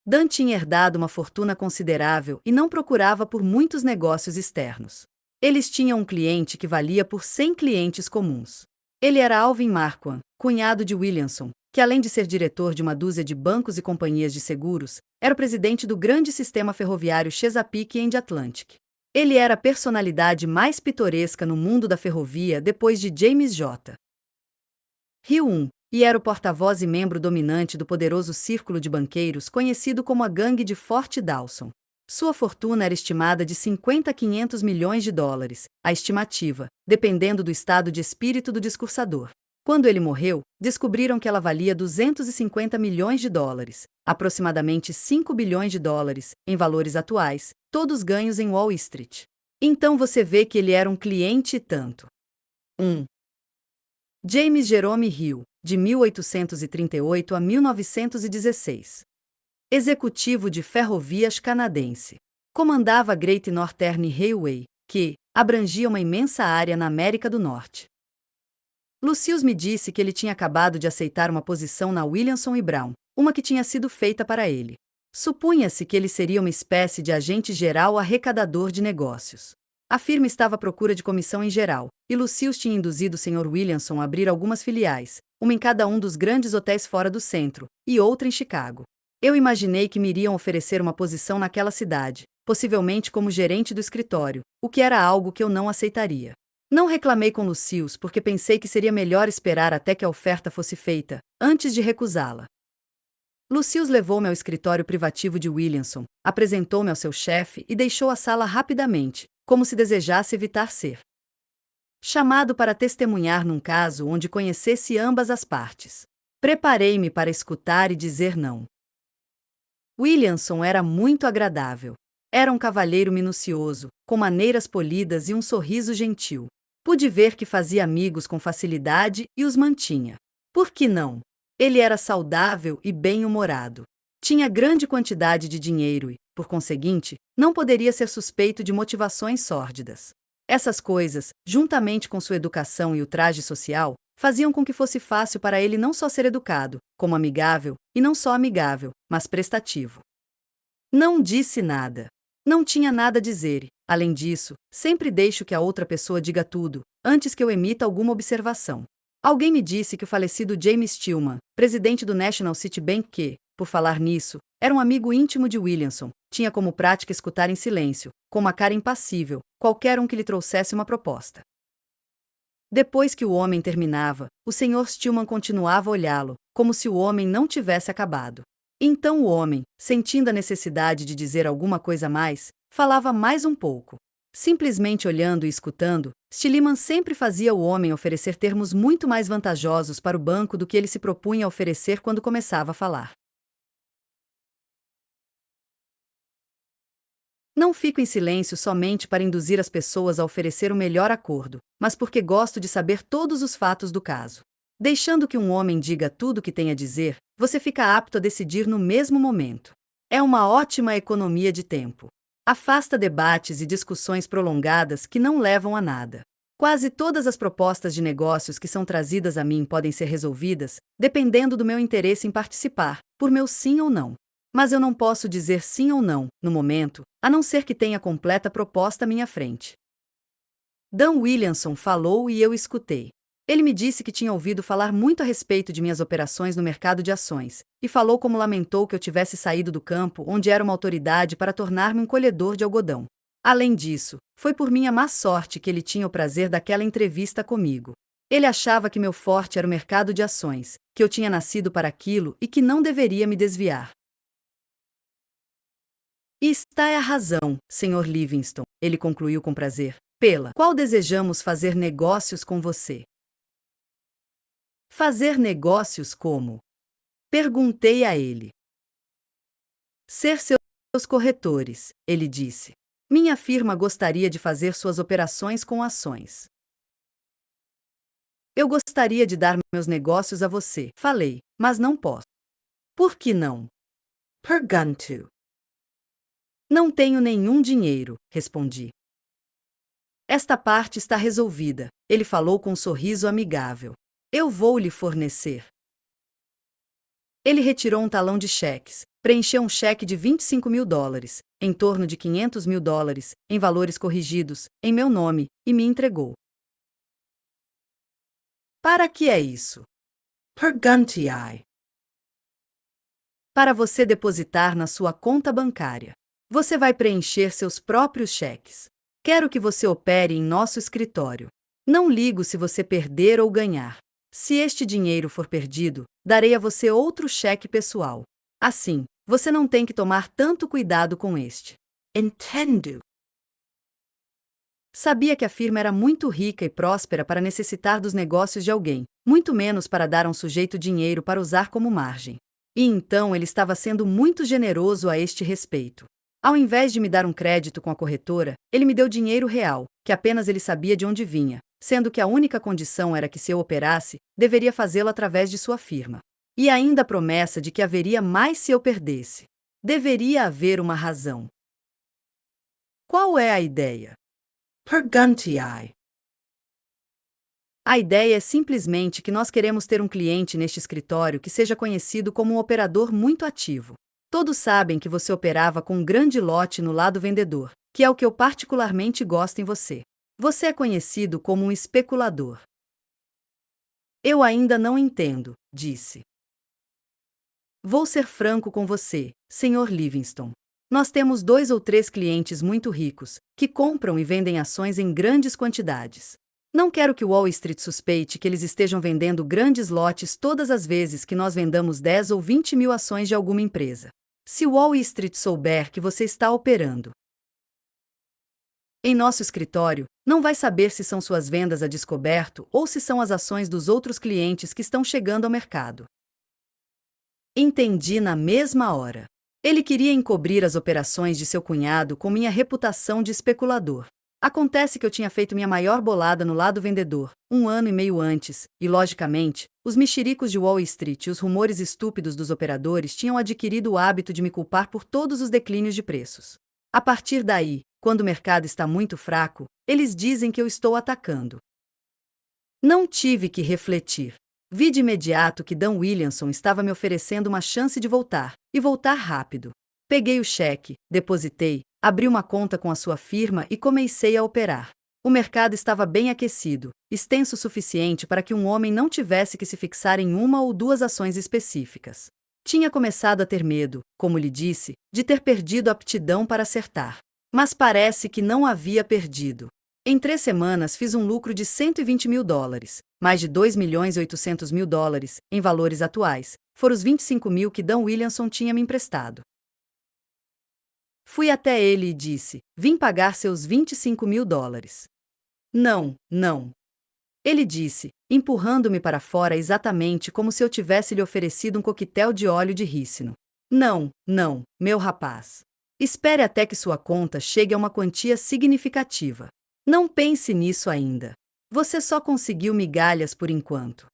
Dan tinha herdado uma fortuna considerável e não procurava por muitos negócios externos. Eles tinham um cliente que valia por 100 clientes comuns. Ele era Alvin Marquand, cunhado de Williamson, que além de ser diretor de uma dúzia de bancos e companhias de seguros, era o presidente do grande sistema ferroviário Chesapeake and Atlantic. Ele era a personalidade mais pitoresca no mundo da ferrovia depois de James J. Hill e era o porta-voz e membro dominante do poderoso círculo de banqueiros conhecido como a Gangue de Fort Dawson. Sua fortuna era estimada de 50 a 500 milhões de dólares, a estimativa, dependendo do estado de espírito do discursador. Quando ele morreu, descobriram que ela valia 250 milhões de dólares, aproximadamente 5 bilhões de dólares, em valores atuais, todos ganhos em Wall Street. Então você vê que ele era um cliente e tanto. 1. James Jerome Hill, de 1838 a 1916. Executivo de ferrovias canadense. Comandava a Great Northern Railway, que abrangia uma imensa área na América do Norte. Lucius me disse que ele tinha acabado de aceitar uma posição na Williamson e Brown, uma que tinha sido feita para ele. Supunha-se que ele seria uma espécie de agente geral arrecadador de negócios. A firma estava à procura de comissão em geral, e Lucius tinha induzido o Sr. Williamson a abrir algumas filiais, uma em cada um dos grandes hotéis fora do centro, e outra em Chicago. Eu imaginei que me iriam oferecer uma posição naquela cidade, possivelmente como gerente do escritório, o que era algo que eu não aceitaria. Não reclamei com Lucius porque pensei que seria melhor esperar até que a oferta fosse feita, antes de recusá-la. Lucius levou-me ao escritório privativo de Williamson, apresentou-me ao seu chefe e deixou a sala rapidamente, como se desejasse evitar ser chamado para testemunhar num caso onde conhecesse ambas as partes. Preparei-me para escutar e dizer não. Williamson era muito agradável. Era um cavalheiro minucioso, com maneiras polidas e um sorriso gentil. Pude ver que fazia amigos com facilidade e os mantinha. Por que não? Ele era saudável e bem-humorado. Tinha grande quantidade de dinheiro e, por conseguinte, não poderia ser suspeito de motivações sórdidas. Essas coisas, juntamente com sua educação e o traje social, faziam com que fosse fácil para ele não só ser educado, como amigável, e não só amigável, mas prestativo. Não disse nada. Não tinha nada a dizer. Além disso, sempre deixo que a outra pessoa diga tudo, antes que eu emita alguma observação. Alguém me disse que o falecido James Tillman, presidente do National City Bank que, por falar nisso, era um amigo íntimo de Williamson, tinha como prática escutar em silêncio, com uma cara impassível, qualquer um que lhe trouxesse uma proposta. Depois que o homem terminava, o Sr. Stillman continuava a olhá-lo, como se o homem não tivesse acabado. Então o homem, sentindo a necessidade de dizer alguma coisa a mais, falava mais um pouco. Simplesmente olhando e escutando, Stillman sempre fazia o homem oferecer termos muito mais vantajosos para o banco do que ele se propunha a oferecer quando começava a falar. Não fico em silêncio somente para induzir as pessoas a oferecer o melhor acordo, mas porque gosto de saber todos os fatos do caso. Deixando que um homem diga tudo o que tem a dizer, você fica apto a decidir no mesmo momento. É uma ótima economia de tempo. Afasta debates e discussões prolongadas que não levam a nada. Quase todas as propostas de negócios que são trazidas a mim podem ser resolvidas, dependendo do meu interesse em participar, por meu sim ou não. Mas eu não posso dizer sim ou não, no momento, a não ser que tenha completa proposta à minha frente. Dan Williamson falou e eu escutei. Ele me disse que tinha ouvido falar muito a respeito de minhas operações no mercado de ações, e falou como lamentou que eu tivesse saído do campo onde era uma autoridade para tornar-me um colhedor de algodão. Além disso, foi por minha má sorte que ele tinha o prazer daquela entrevista comigo. Ele achava que meu forte era o mercado de ações, que eu tinha nascido para aquilo e que não deveria me desviar. E está é a razão, Sr. Livingston, ele concluiu com prazer, pela qual desejamos fazer negócios com você. Fazer negócios como? Perguntei a ele. Ser seus corretores, ele disse. Minha firma gostaria de fazer suas operações com ações. Eu gostaria de dar meus negócios a você, falei, mas não posso. Por que não? Pergunto. Não tenho nenhum dinheiro, respondi. Esta parte está resolvida, ele falou com um sorriso amigável. Eu vou lhe fornecer. Ele retirou um talão de cheques, preencheu um cheque de $25.000, em torno de $500.000, em valores corrigidos, em meu nome, e me entregou. Para que é isso? Perguntei. Para você depositar na sua conta bancária. Você vai preencher seus próprios cheques. Quero que você opere em nosso escritório. Não ligo se você perder ou ganhar. Se este dinheiro for perdido, darei a você outro cheque pessoal. Assim, você não tem que tomar tanto cuidado com este. Entendo. Sabia que a firma era muito rica e próspera para necessitar dos negócios de alguém, muito menos para dar a um sujeito dinheiro para usar como margem. E então ele estava sendo muito generoso a este respeito. Ao invés de me dar um crédito com a corretora, ele me deu dinheiro real, que apenas ele sabia de onde vinha, sendo que a única condição era que se eu operasse, deveria fazê-lo através de sua firma. E ainda a promessa de que haveria mais se eu perdesse. Deveria haver uma razão. Qual é a ideia? Perguntei. A ideia é simplesmente que nós queremos ter um cliente neste escritório que seja conhecido como um operador muito ativo. Todos sabem que você operava com um grande lote no lado vendedor, que é o que eu particularmente gosto em você. Você é conhecido como um especulador. Eu ainda não entendo, disse. Vou ser franco com você, Sr. Livingston. Nós temos 2 ou 3 clientes muito ricos, que compram e vendem ações em grandes quantidades. Não quero que Wall Street suspeite que eles estejam vendendo grandes lotes todas as vezes que nós vendamos 10 ou 20 mil ações de alguma empresa. Se Wall Street souber que você está operando Em nosso escritório, não vai saber se são suas vendas a descoberto ou se são as ações dos outros clientes que estão chegando ao mercado. Entendi na mesma hora. Ele queria encobrir as operações de seu cunhado com minha reputação de especulador. Acontece que eu tinha feito minha maior bolada no lado vendedor, 1 ano e meio antes, e logicamente, os mexericos de Wall Street e os rumores estúpidos dos operadores tinham adquirido o hábito de me culpar por todos os declínios de preços. A partir daí, quando o mercado está muito fraco, eles dizem que eu estou atacando. Não tive que refletir. Vi de imediato que Dan Williamson estava me oferecendo uma chance de voltar, e voltar rápido. Peguei o cheque, depositei, abri uma conta com a sua firma e comecei a operar. O mercado estava bem aquecido, extenso o suficiente para que um homem não tivesse que se fixar em uma ou duas ações específicas. Tinha começado a ter medo, como lhe disse, de ter perdido a aptidão para acertar. Mas parece que não havia perdido. Em 3 semanas fiz um lucro de $120 mil, mais de $2.800.000 em valores atuais, foram os 25 mil que Dan Williamson tinha me emprestado. Fui até ele e disse: vim pagar seus $25 mil. Não, não. Ele disse, empurrando-me para fora exatamente como se eu tivesse lhe oferecido um coquetel de óleo de rícino. Não, não, meu rapaz. Espere até que sua conta chegue a uma quantia significativa. Não pense nisso ainda. Você só conseguiu migalhas por enquanto.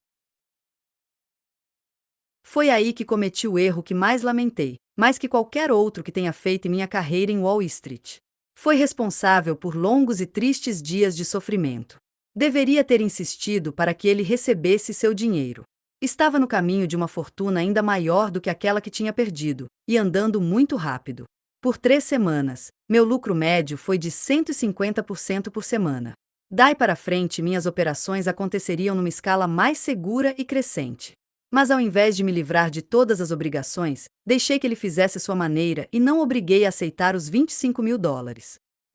Foi aí que cometi o erro que mais lamentei, mais que qualquer outro que tenha feito em minha carreira em Wall Street. Foi responsável por longos e tristes dias de sofrimento. Deveria ter insistido para que ele recebesse seu dinheiro. Estava no caminho de uma fortuna ainda maior do que aquela que tinha perdido, e andando muito rápido. Por 3 semanas, meu lucro médio foi de 150% por semana. Daí para frente, minhas operações aconteceriam numa escala mais segura e crescente. Mas ao invés de me livrar de todas as obrigações, deixei que ele fizesse sua maneira e não obriguei a aceitar os $25 mil.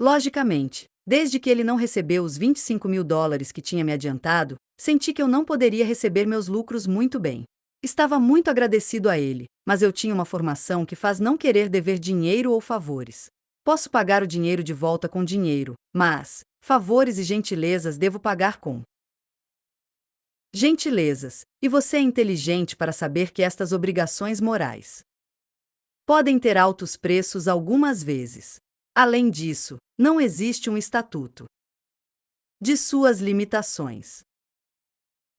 Logicamente, desde que ele não recebeu os $25 mil que tinha me adiantado, senti que eu não poderia receber meus lucros muito bem. Estava muito agradecido a ele, mas eu tinha uma formação que faz não querer dever dinheiro ou favores. Posso pagar o dinheiro de volta com dinheiro, mas favores e gentilezas devo pagar com gentilezas, e você é inteligente para saber que estas obrigações morais podem ter altos preços algumas vezes. Além disso, não existe um estatuto de suas limitações.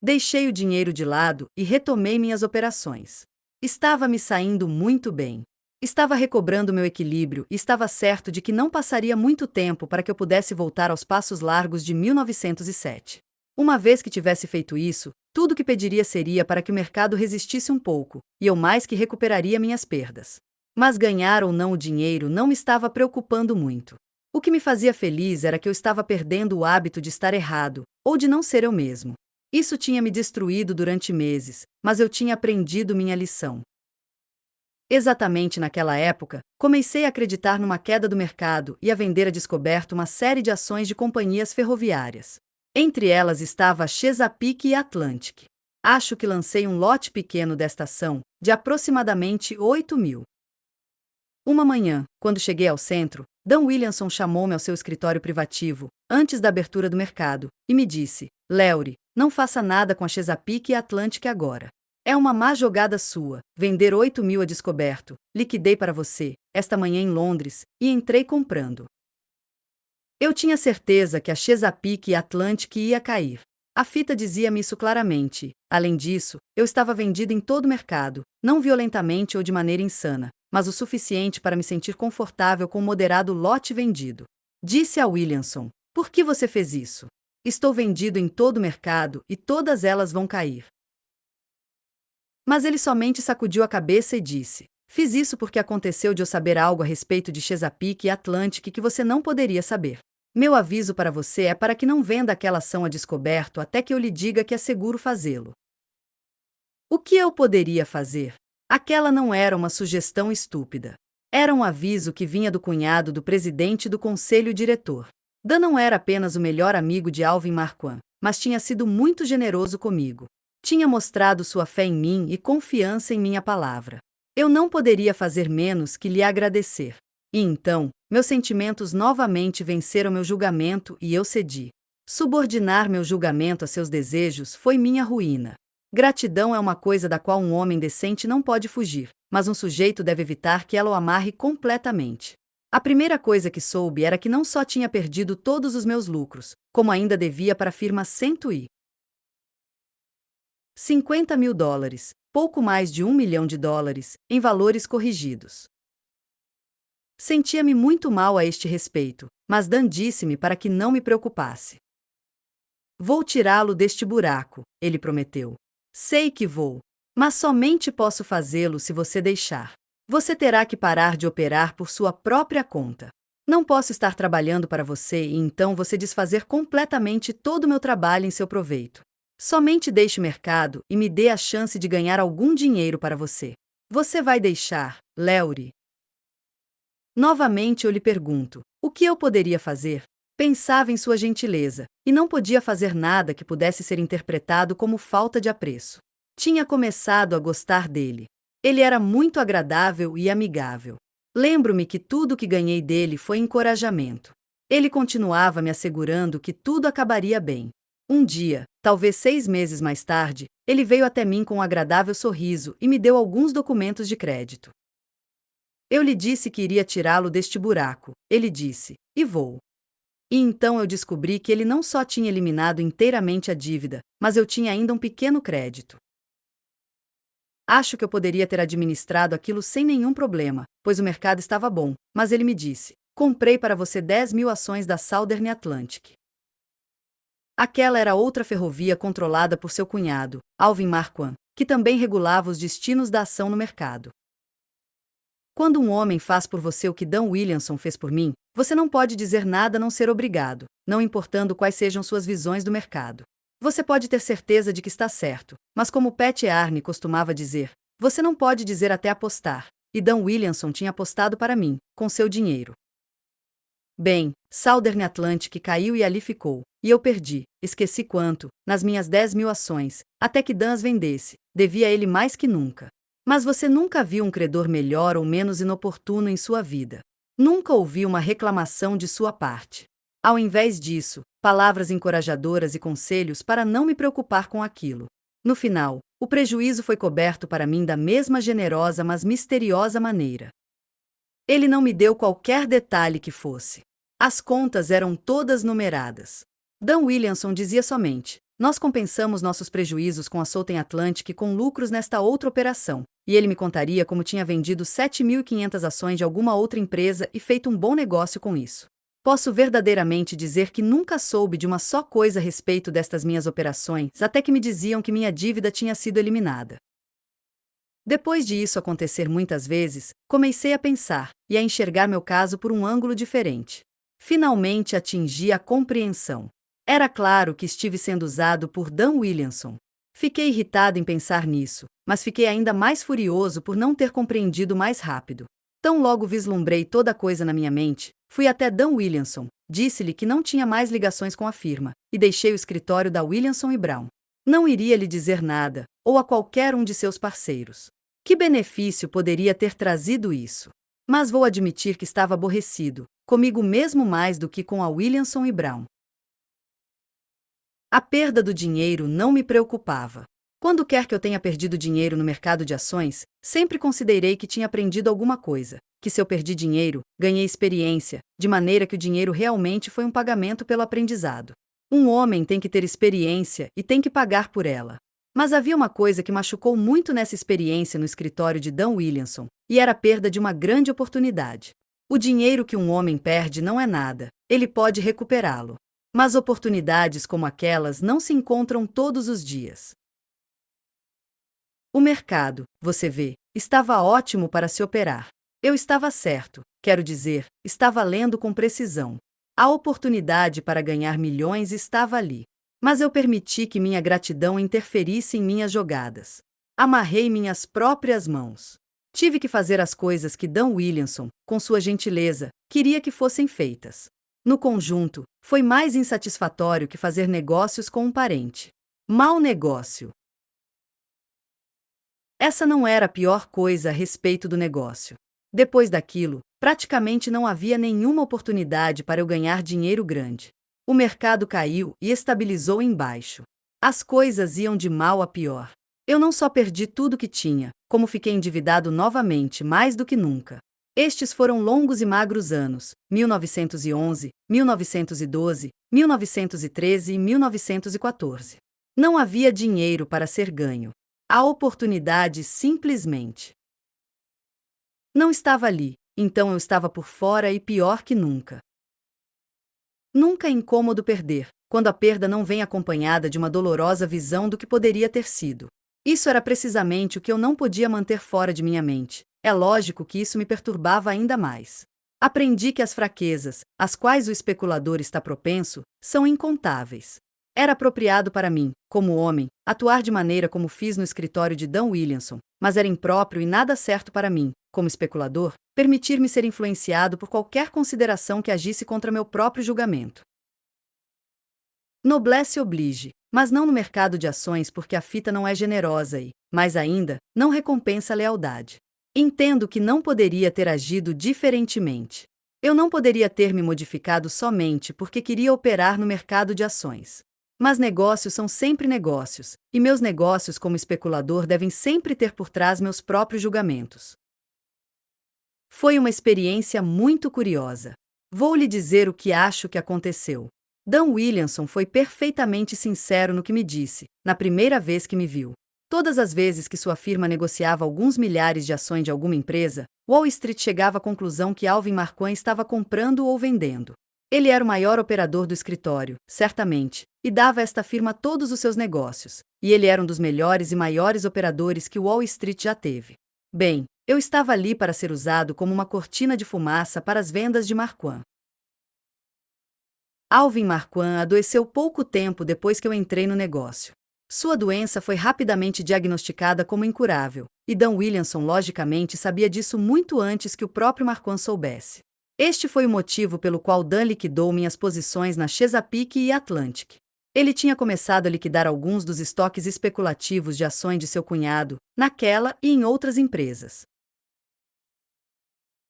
Deixei o dinheiro de lado e retomei minhas operações. Estava me saindo muito bem. Estava recobrando meu equilíbrio e estava certo de que não passaria muito tempo para que eu pudesse voltar aos passos largos de 1907. Uma vez que tivesse feito isso, tudo o que pediria seria para que o mercado resistisse um pouco, e eu mais que recuperaria minhas perdas. Mas ganhar ou não o dinheiro não me estava preocupando muito. O que me fazia feliz era que eu estava perdendo o hábito de estar errado, ou de não ser eu mesmo. Isso tinha me destruído durante meses, mas eu tinha aprendido minha lição. Exatamente naquela época, comecei a acreditar numa queda do mercado e a vender a descoberto uma série de ações de companhias ferroviárias. Entre elas estava a Chesapeake e Atlantic. Acho que lancei um lote pequeno desta ação, de aproximadamente 8 mil. Uma manhã, quando cheguei ao centro, Dan Williamson chamou-me ao seu escritório privativo, antes da abertura do mercado, e me disse: Leury, não faça nada com a Chesapeake e Atlantic agora. É uma má jogada sua, vender 8 mil a descoberto, liquidei para você, esta manhã em Londres, e entrei comprando. Eu tinha certeza que a Chesapeake e Atlantic ia cair. A fita dizia-me isso claramente. Além disso, eu estava vendido em todo o mercado, não violentamente ou de maneira insana, mas o suficiente para me sentir confortável com o moderado lote vendido. Disse a Williamson: por que você fez isso? Estou vendido em todo o mercado e todas elas vão cair. Mas ele somente sacudiu a cabeça e disse: fiz isso porque aconteceu de eu saber algo a respeito de Chesapeake e Atlantic que você não poderia saber. Meu aviso para você é para que não venda aquela ação a descoberto até que eu lhe diga que é seguro fazê-lo. O que eu poderia fazer? Aquela não era uma sugestão estúpida. Era um aviso que vinha do cunhado do presidente do conselho diretor. Dan não era apenas o melhor amigo de Alvin Marquand, mas tinha sido muito generoso comigo. Tinha mostrado sua fé em mim e confiança em minha palavra. Eu não poderia fazer menos que lhe agradecer. E então, meus sentimentos novamente venceram meu julgamento e eu cedi. Subordinar meu julgamento a seus desejos foi minha ruína. Gratidão é uma coisa da qual um homem decente não pode fugir, mas um sujeito deve evitar que ela o amarre completamente. A primeira coisa que soube era que não só tinha perdido todos os meus lucros, como ainda devia para a firma $150.000, pouco mais de $1 milhão, em valores corrigidos. Sentia-me muito mal a este respeito, mas Dan disse-me para que não me preocupasse. Vou tirá-lo deste buraco, ele prometeu. Sei que vou, mas somente posso fazê-lo se você deixar. Você terá que parar de operar por sua própria conta. Não posso estar trabalhando para você e então você desfazer completamente todo o meu trabalho em seu proveito. Somente deixe o mercado e me dê a chance de ganhar algum dinheiro para você. Você vai deixar, Lowry? Novamente eu lhe pergunto, o que eu poderia fazer? Pensava em sua gentileza, e não podia fazer nada que pudesse ser interpretado como falta de apreço. Tinha começado a gostar dele. Ele era muito agradável e amigável. Lembro-me que tudo o que ganhei dele foi encorajamento. Ele continuava me assegurando que tudo acabaria bem. Um dia, talvez 6 meses mais tarde, ele veio até mim com um agradável sorriso e me deu alguns documentos de crédito. Eu lhe disse que iria tirá-lo deste buraco, ele disse, e vou. E então eu descobri que ele não só tinha eliminado inteiramente a dívida, mas eu tinha ainda um pequeno crédito. Acho que eu poderia ter administrado aquilo sem nenhum problema, pois o mercado estava bom, mas ele me disse, comprei para você 10.000 ações da Southern Atlantic. Aquela era outra ferrovia controlada por seu cunhado, Alvin Marquand, que também regulava os destinos da ação no mercado. Quando um homem faz por você o que Dan Williamson fez por mim, você não pode dizer nada a não ser obrigado, não importando quais sejam suas visões do mercado. Você pode ter certeza de que está certo, mas como Pat Arne costumava dizer, você não pode dizer até apostar, e Dan Williamson tinha apostado para mim, com seu dinheiro. Bem, Southern Atlantic caiu e ali ficou, e eu perdi, esqueci quanto, nas minhas 10.000 ações, até que Dan as vendesse, devia a ele mais que nunca. Mas você nunca viu um credor melhor ou menos inoportuno em sua vida. Nunca ouviu uma reclamação de sua parte. Ao invés disso, palavras encorajadoras e conselhos para não me preocupar com aquilo. No final, o prejuízo foi coberto para mim da mesma generosa mas misteriosa maneira. Ele não me deu qualquer detalhe que fosse. As contas eram todas numeradas. Dan Williamson dizia somente, nós compensamos nossos prejuízos com a Southern Atlantic com lucros nesta outra operação, e ele me contaria como tinha vendido 7.500 ações de alguma outra empresa e feito um bom negócio com isso. Posso verdadeiramente dizer que nunca soube de uma só coisa a respeito destas minhas operações, até que me diziam que minha dívida tinha sido eliminada. Depois de isso acontecer muitas vezes, comecei a pensar e a enxergar meu caso por um ângulo diferente. Finalmente atingi a compreensão. Era claro que estive sendo usado por Dan Williamson. Fiquei irritado em pensar nisso, mas fiquei ainda mais furioso por não ter compreendido mais rápido. Tão logo vislumbrei toda a coisa na minha mente, fui até Dan Williamson, disse-lhe que não tinha mais ligações com a firma, e deixei o escritório da Williamson e Brown. Não iria lhe dizer nada, ou a qualquer um de seus parceiros. Que benefício poderia ter trazido isso? Mas vou admitir que estava aborrecido, comigo mesmo mais do que com a Williamson e Brown. A perda do dinheiro não me preocupava. Quando quer que eu tenha perdido dinheiro no mercado de ações, sempre considerei que tinha aprendido alguma coisa, que se eu perdi dinheiro, ganhei experiência, de maneira que o dinheiro realmente foi um pagamento pelo aprendizado. Um homem tem que ter experiência e tem que pagar por ela. Mas havia uma coisa que machucou muito nessa experiência no escritório de Dan Williamson, e era a perda de uma grande oportunidade. O dinheiro que um homem perde não é nada, ele pode recuperá-lo. Mas oportunidades como aquelas não se encontram todos os dias. O mercado, você vê, estava ótimo para se operar. Eu estava certo, quero dizer, estava lendo com precisão. A oportunidade para ganhar milhões estava ali. Mas eu permiti que minha gratidão interferisse em minhas jogadas. Amarrei minhas próprias mãos. Tive que fazer as coisas que Dan Williamson, com sua gentileza, queria que fossem feitas. No conjunto, foi mais insatisfatório que fazer negócios com um parente. Mau negócio. Essa não era a pior coisa a respeito do negócio. Depois daquilo, Praticamente não havia nenhuma oportunidade para eu ganhar dinheiro grande. O mercado caiu e estabilizou embaixo. As coisas iam de mal a pior. Eu não só perdi tudo que tinha, como fiquei endividado novamente mais do que nunca. Estes foram longos e magros anos, 1911, 1912, 1913 e 1914. Não havia dinheiro para ser ganho. A oportunidade simplesmente não estava ali, então eu estava por fora e pior que nunca. Nunca é incômodo perder, quando a perda não vem acompanhada de uma dolorosa visão do que poderia ter sido. Isso era precisamente o que eu não podia manter fora de minha mente. É lógico que isso me perturbava ainda mais. Aprendi que as fraquezas, às quais o especulador está propenso, são incontáveis. Era apropriado para mim, como homem, atuar de maneira como fiz no escritório de Dan Williamson, mas era impróprio e nada certo para mim, como especulador, permitir-me ser influenciado por qualquer consideração que agisse contra meu próprio julgamento. Noblesse oblige, mas não no mercado de ações porque a fita não é generosa e, mais ainda, não recompensa a lealdade. Entendo que não poderia ter agido diferentemente. Eu não poderia ter me modificado somente porque queria operar no mercado de ações. Mas negócios são sempre negócios, e meus negócios como especulador devem sempre ter por trás meus próprios julgamentos. Foi uma experiência muito curiosa. Vou lhe dizer o que acho que aconteceu. Dan Williamson foi perfeitamente sincero no que me disse, na primeira vez que me viu. Todas as vezes que sua firma negociava alguns milhares de ações de alguma empresa, Wall Street chegava à conclusão que Alvin Marquand estava comprando ou vendendo. Ele era o maior operador do escritório, certamente, e dava a esta firma todos os seus negócios, e ele era um dos melhores e maiores operadores que Wall Street já teve. Bem, eu estava ali para ser usado como uma cortina de fumaça para as vendas de Marquand. Alvin Marquand adoeceu pouco tempo depois que eu entrei no negócio. Sua doença foi rapidamente diagnosticada como incurável, e Dan Williamson logicamente sabia disso muito antes que o próprio Marquand soubesse. Este foi o motivo pelo qual Dan liquidou minhas posições na Chesapeake e Atlantic. Ele tinha começado a liquidar alguns dos estoques especulativos de ações de seu cunhado, naquela e em outras empresas.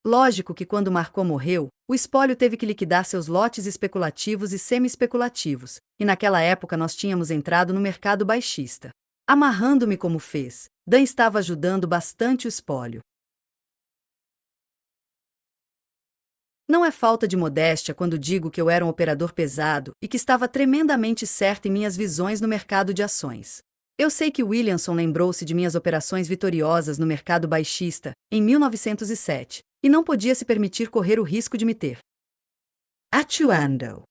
Lógico que quando Marquand morreu, o espólio teve que liquidar seus lotes especulativos e semi-especulativos, e naquela época nós tínhamos entrado no mercado baixista. Amarrando-me como fez, Dan estava ajudando bastante o espólio. Não é falta de modéstia quando digo que eu era um operador pesado e que estava tremendamente certo em minhas visões no mercado de ações. Eu sei que Williamson lembrou-se de minhas operações vitoriosas no mercado baixista, em 1907, e não podia se permitir correr o risco de me ter atuando.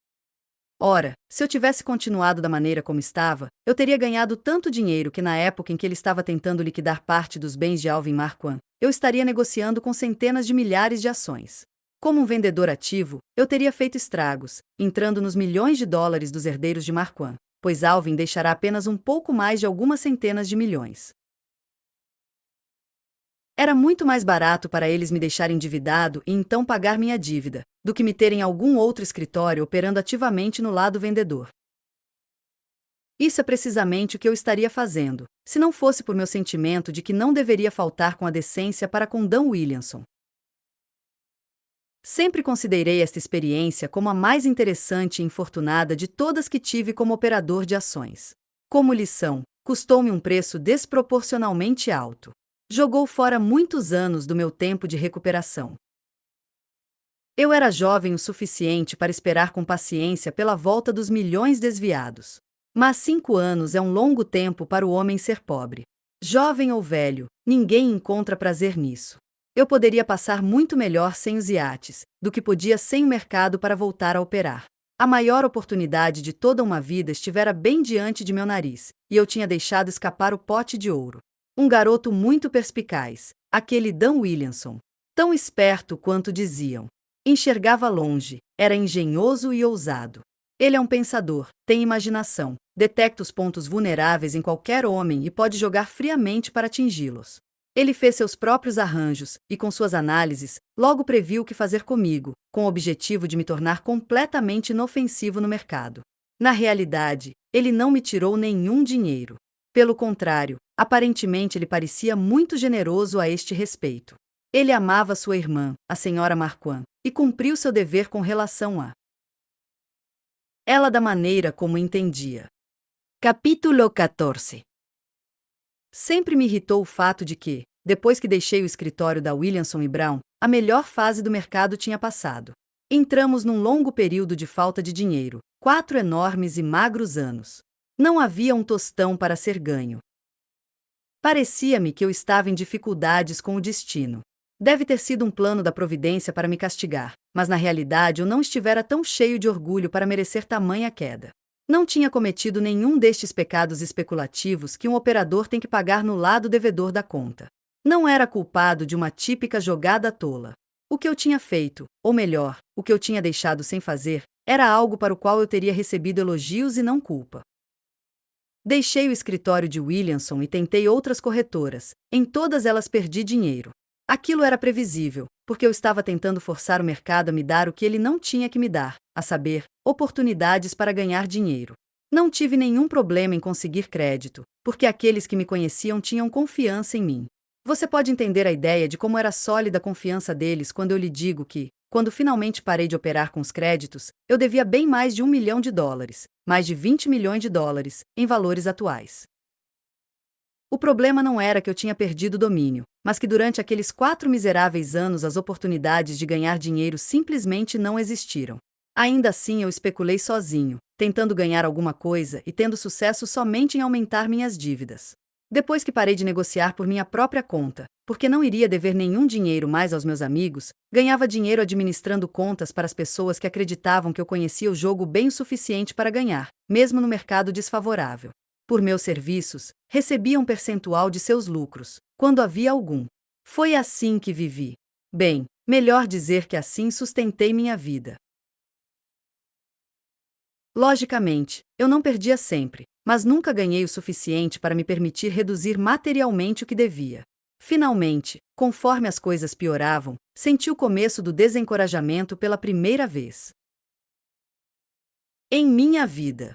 Ora, se eu tivesse continuado da maneira como estava, eu teria ganhado tanto dinheiro que na época em que ele estava tentando liquidar parte dos bens de Alvin Marquand, eu estaria negociando com centenas de milhares de ações. Como um vendedor ativo, eu teria feito estragos, entrando nos milhões de dólares dos herdeiros de Marquand, pois Alvin deixará apenas um pouco mais de algumas centenas de milhões. Era muito mais barato para eles me deixarem endividado e então pagar minha dívida, do que me terem em algum outro escritório operando ativamente no lado vendedor. Isso é precisamente o que eu estaria fazendo, se não fosse por meu sentimento de que não deveria faltar com a decência para com Dan Williamson. Sempre considerei esta experiência como a mais interessante e infortunada de todas que tive como operador de ações. Como lição, custou-me um preço desproporcionalmente alto. Jogou fora muitos anos do meu tempo de recuperação. Eu era jovem o suficiente para esperar com paciência pela volta dos milhões desviados. Mas 5 anos é um longo tempo para o homem ser pobre. Jovem ou velho, ninguém encontra prazer nisso. Eu poderia passar muito melhor sem os iates, do que podia sem o mercado para voltar a operar. A maior oportunidade de toda uma vida estivera bem diante de meu nariz, e eu tinha deixado escapar o pote de ouro. Um garoto muito perspicaz, aquele Dan Williamson. Tão esperto quanto diziam. Enxergava longe, era engenhoso e ousado. Ele é um pensador, tem imaginação, detecta os pontos vulneráveis em qualquer homem e pode jogar friamente para atingi-los. Ele fez seus próprios arranjos e, com suas análises, logo previu o que fazer comigo, com o objetivo de me tornar completamente inofensivo no mercado. Na realidade, ele não me tirou nenhum dinheiro. Pelo contrário, aparentemente ele parecia muito generoso a este respeito. Ele amava sua irmã, a senhora Marquand, e cumpriu seu dever com relação a ela da maneira como entendia. Capítulo 14. Sempre me irritou o fato de que, depois que deixei o escritório da Williamson e Brown, a melhor fase do mercado tinha passado. Entramos num longo período de falta de dinheiro, 4 enormes e magros anos. Não havia um tostão para ser ganho. Parecia-me que eu estava em dificuldades com o destino. Deve ter sido um plano da providência para me castigar, mas na realidade eu não estivera tão cheio de orgulho para merecer tamanha queda. Não tinha cometido nenhum destes pecados especulativos que um operador tem que pagar no lado devedor da conta. Não era culpado de uma típica jogada tola. O que eu tinha feito, ou melhor, o que eu tinha deixado sem fazer, era algo para o qual eu teria recebido elogios e não culpa. Deixei o escritório de Williamson e tentei outras corretoras. Em todas elas perdi dinheiro. Aquilo era previsível, porque eu estava tentando forçar o mercado a me dar o que ele não tinha que me dar, a saber, oportunidades para ganhar dinheiro. Não tive nenhum problema em conseguir crédito, porque aqueles que me conheciam tinham confiança em mim. Você pode entender a ideia de como era sólida a confiança deles quando eu lhe digo que, quando finalmente parei de operar com os créditos, eu devia bem mais de $1 milhão, mais de $20 milhões, em valores atuais. O problema não era que eu tinha perdido o domínio, mas que durante aqueles 4 miseráveis anos as oportunidades de ganhar dinheiro simplesmente não existiram. Ainda assim eu especulei sozinho, tentando ganhar alguma coisa e tendo sucesso somente em aumentar minhas dívidas. Depois que parei de negociar por minha própria conta, porque não iria dever nenhum dinheiro mais aos meus amigos, ganhava dinheiro administrando contas para as pessoas que acreditavam que eu conhecia o jogo bem o suficiente para ganhar, mesmo no mercado desfavorável. Por meus serviços, recebia um percentual de seus lucros, quando havia algum. Foi assim que vivi. Bem, melhor dizer que assim sustentei minha vida. Logicamente, eu não perdia sempre, mas nunca ganhei o suficiente para me permitir reduzir materialmente o que devia. Finalmente, conforme as coisas pioravam, senti o começo do desencorajamento pela primeira vez em minha vida.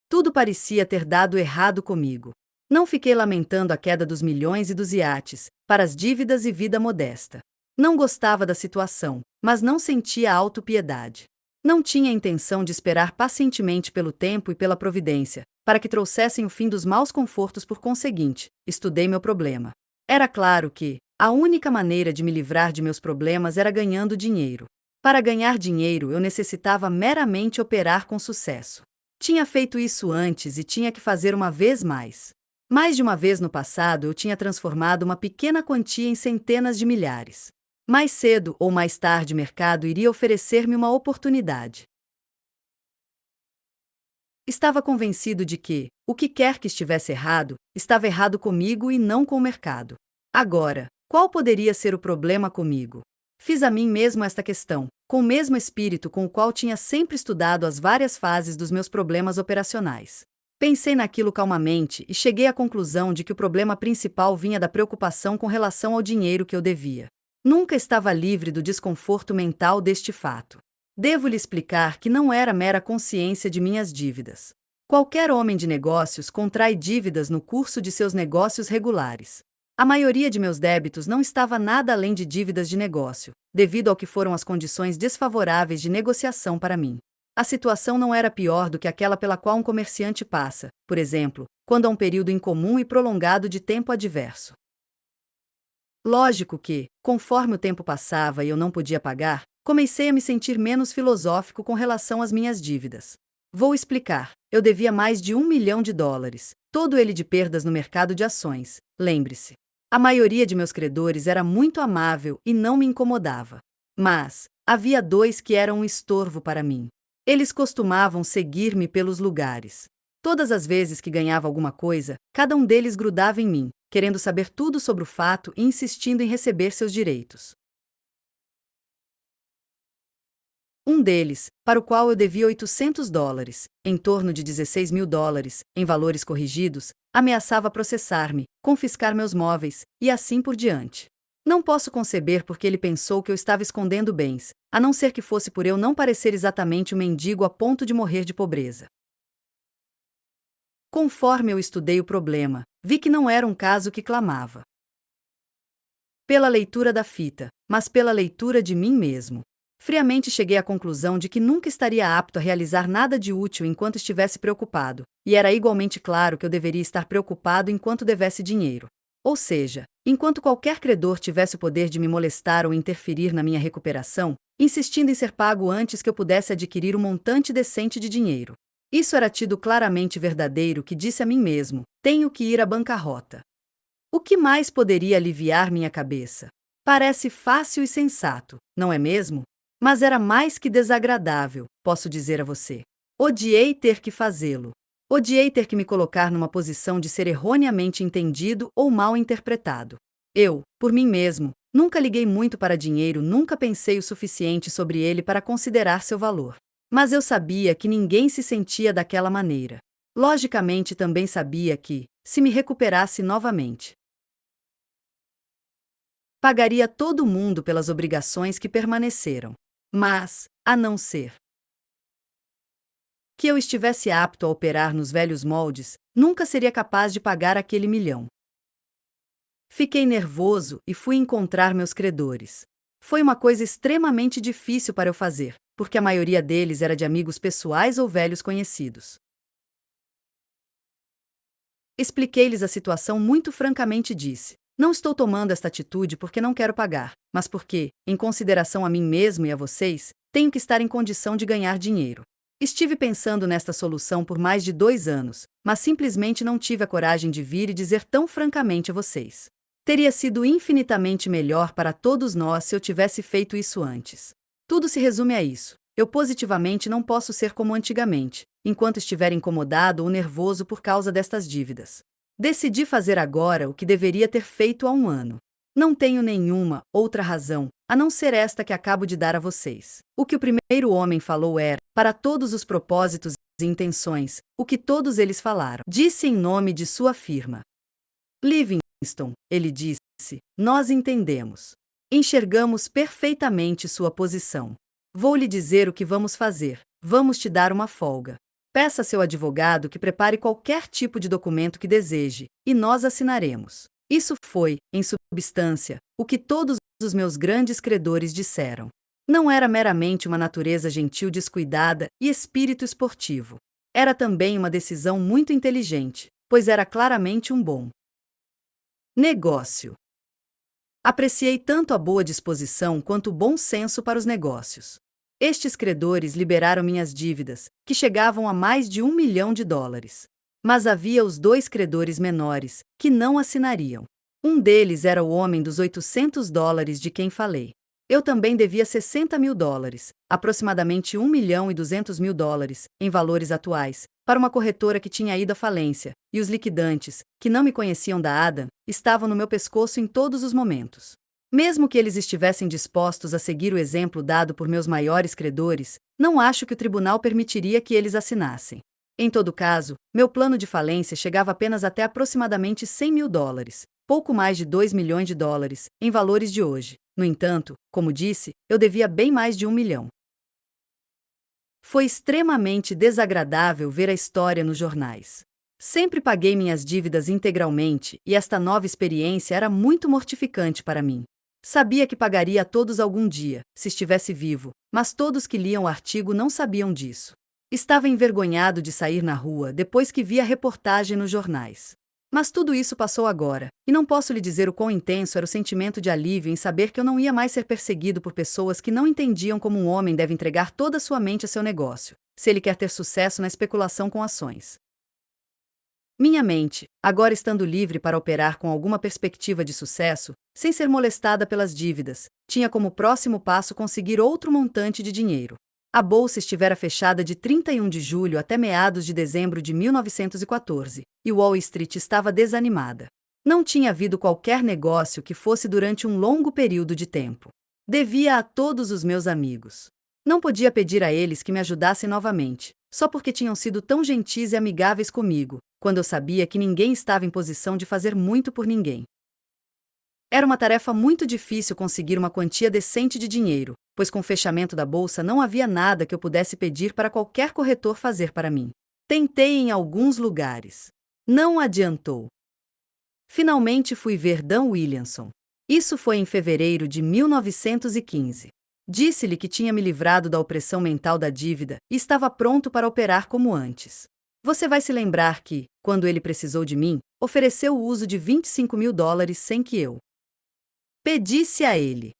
Tudo parecia ter dado errado comigo. Não fiquei lamentando a queda dos milhões e dos iates, para as dívidas e vida modesta. Não gostava da situação, mas não sentia autopiedade. Não tinha intenção de esperar pacientemente pelo tempo e pela providência, para que trouxessem o fim dos maus confortos. Por conseguinte, estudei meu problema. Era claro que a única maneira de me livrar de meus problemas era ganhando dinheiro. Para ganhar dinheiro eu necessitava meramente operar com sucesso. Tinha feito isso antes e tinha que fazer uma vez mais. Mais de uma vez no passado eu tinha transformado uma pequena quantia em centenas de milhares. Mais cedo ou mais tarde o mercado iria oferecer-me uma oportunidade. Estava convencido de que, o que quer que estivesse errado, estava errado comigo e não com o mercado. Agora, qual poderia ser o problema comigo? Fiz a mim mesmo esta questão, com o mesmo espírito com o qual tinha sempre estudado as várias fases dos meus problemas operacionais. Pensei naquilo calmamente e cheguei à conclusão de que o problema principal vinha da preocupação com relação ao dinheiro que eu devia. Nunca estava livre do desconforto mental deste fato. Devo-lhe explicar que não era mera consciência de minhas dívidas. Qualquer homem de negócios contrai dívidas no curso de seus negócios regulares. A maioria de meus débitos não estava nada além de dívidas de negócio, devido ao que foram as condições desfavoráveis de negociação para mim. A situação não era pior do que aquela pela qual um comerciante passa, por exemplo, quando há um período incomum e prolongado de tempo adverso. Lógico que, conforme o tempo passava e eu não podia pagar, comecei a me sentir menos filosófico com relação às minhas dívidas. Vou explicar. Eu devia mais de $1 milhão, todo ele de perdas no mercado de ações, lembre-se. A maioria de meus credores era muito amável e não me incomodava. Mas havia 2 que eram um estorvo para mim. Eles costumavam seguir-me pelos lugares. Todas as vezes que ganhava alguma coisa, cada um deles grudava em mim, querendo saber tudo sobre o fato e insistindo em receber seus direitos. Um deles, para o qual eu devia $800, em torno de $16 mil, em valores corrigidos, ameaçava processar-me, confiscar meus móveis, e assim por diante. Não posso conceber porque ele pensou que eu estava escondendo bens, a não ser que fosse por eu não parecer exatamente um mendigo a ponto de morrer de pobreza. Conforme eu estudei o problema, vi que não era um caso que clamava pela leitura da fita, mas pela leitura de mim mesmo. Friamente cheguei à conclusão de que nunca estaria apto a realizar nada de útil enquanto estivesse preocupado, e era igualmente claro que eu deveria estar preocupado enquanto devesse dinheiro. Ou seja, enquanto qualquer credor tivesse o poder de me molestar ou interferir na minha recuperação, insistindo em ser pago antes que eu pudesse adquirir um montante decente de dinheiro. Isso era tido claramente verdadeiro que disse a mim mesmo: tenho que ir à bancarrota. O que mais poderia aliviar minha cabeça? Parece fácil e sensato, não é mesmo? Mas era mais que desagradável, posso dizer a você. Odiei ter que fazê-lo. Odiei ter que me colocar numa posição de ser erroneamente entendido ou mal interpretado. Eu, por mim mesmo, nunca liguei muito para dinheiro, nunca pensei o suficiente sobre ele para considerar seu valor. Mas eu sabia que ninguém se sentia daquela maneira. Logicamente também sabia que, se me recuperasse novamente, pagaria todo mundo pelas obrigações que permaneceram. Mas, a não ser que eu estivesse apto a operar nos velhos moldes, nunca seria capaz de pagar aquele milhão. Fiquei nervoso e fui encontrar meus credores. Foi uma coisa extremamente difícil para eu fazer, porque a maioria deles era de amigos pessoais ou velhos conhecidos. Expliquei-lhes a situação muito francamente e disse: não estou tomando esta atitude porque não quero pagar, mas porque, em consideração a mim mesmo e a vocês, tenho que estar em condição de ganhar dinheiro. Estive pensando nesta solução por mais de 2 anos, mas simplesmente não tive a coragem de vir e dizer tão francamente a vocês. Teria sido infinitamente melhor para todos nós se eu tivesse feito isso antes. Tudo se resume a isso. Eu positivamente não posso ser como antigamente, enquanto estiver incomodado ou nervoso por causa destas dívidas. Decidi fazer agora o que deveria ter feito há 1 ano. Não tenho nenhuma outra razão, a não ser esta que acabo de dar a vocês. O que o primeiro homem falou era, para todos os propósitos e intenções, o que todos eles falaram. Disse em nome de sua firma. Livingston, ele disse, nós entendemos. Enxergamos perfeitamente sua posição. Vou lhe dizer o que vamos fazer. Vamos te dar uma folga. Peça a seu advogado que prepare qualquer tipo de documento que deseje, e nós assinaremos. Isso foi, em substância, o que todos os meus grandes credores disseram. Não era meramente uma natureza gentil descuidada e espírito esportivo. Era também uma decisão muito inteligente, pois era claramente um bom negócio. Apreciei tanto a boa disposição quanto o bom senso para os negócios. Estes credores liberaram minhas dívidas, que chegavam a mais de $1 milhão. Mas havia os 2 credores menores, que não assinariam. Um deles era o homem dos $800 de quem falei. Eu também devia $60 mil, aproximadamente $1.200.000, em valores atuais, para uma corretora que tinha ido à falência, e os liquidantes, que não me conheciam da Adam, estavam no meu pescoço em todos os momentos. Mesmo que eles estivessem dispostos a seguir o exemplo dado por meus maiores credores, não acho que o tribunal permitiria que eles assinassem. Em todo caso, meu plano de falência chegava apenas até aproximadamente $100 mil, pouco mais de $2 milhões, em valores de hoje. No entanto, como disse, eu devia bem mais de $1 milhão. Foi extremamente desagradável ver a história nos jornais. Sempre paguei minhas dívidas integralmente e esta nova experiência era muito mortificante para mim. Sabia que pagaria a todos algum dia, se estivesse vivo, mas todos que liam o artigo não sabiam disso. Estava envergonhado de sair na rua depois que vi a reportagem nos jornais. Mas tudo isso passou agora, e não posso lhe dizer o quão intenso era o sentimento de alívio em saber que eu não ia mais ser perseguido por pessoas que não entendiam como um homem deve entregar toda a sua mente a seu negócio, se ele quer ter sucesso na especulação com ações. Minha mente, agora estando livre para operar com alguma perspectiva de sucesso, sem ser molestada pelas dívidas, tinha como próximo passo conseguir outro montante de dinheiro. A bolsa estivera fechada de 31 de julho até meados de dezembro de 1914, e Wall Street estava desanimada. Não tinha havido qualquer negócio que fosse durante um longo período de tempo. Devia a todos os meus amigos. Não podia pedir a eles que me ajudassem novamente, só porque tinham sido tão gentis e amigáveis comigo, quando eu sabia que ninguém estava em posição de fazer muito por ninguém. Era uma tarefa muito difícil conseguir uma quantia decente de dinheiro, pois com o fechamento da bolsa não havia nada que eu pudesse pedir para qualquer corretor fazer para mim. Tentei em alguns lugares. Não adiantou. Finalmente fui ver Dan Williamson. Isso foi em fevereiro de 1915. Disse-lhe que tinha me livrado da opressão mental da dívida e estava pronto para operar como antes. Você vai se lembrar que, quando ele precisou de mim, ofereceu o uso de $25.000 sem que eu pedisse a ele.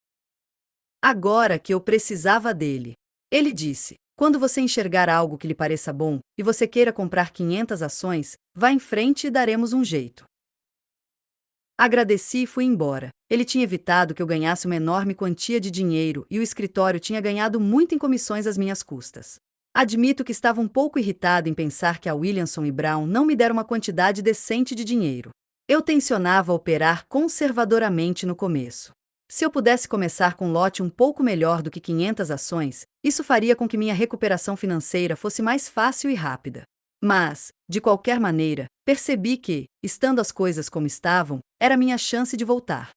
Agora que eu precisava dele. Ele disse: quando você enxergar algo que lhe pareça bom, e você queira comprar 500 ações, vá em frente e daremos um jeito. Agradeci e fui embora. Ele tinha evitado que eu ganhasse uma enorme quantia de dinheiro e o escritório tinha ganhado muito em comissões às minhas custas. Admito que estava um pouco irritado em pensar que a Williamson e Brown não me deram uma quantidade decente de dinheiro. Eu tencionava operar conservadoramente no começo. Se eu pudesse começar com um lote um pouco melhor do que 500 ações, isso faria com que minha recuperação financeira fosse mais fácil e rápida. Mas, de qualquer maneira, percebi que, estando as coisas como estavam, era minha chance de voltar.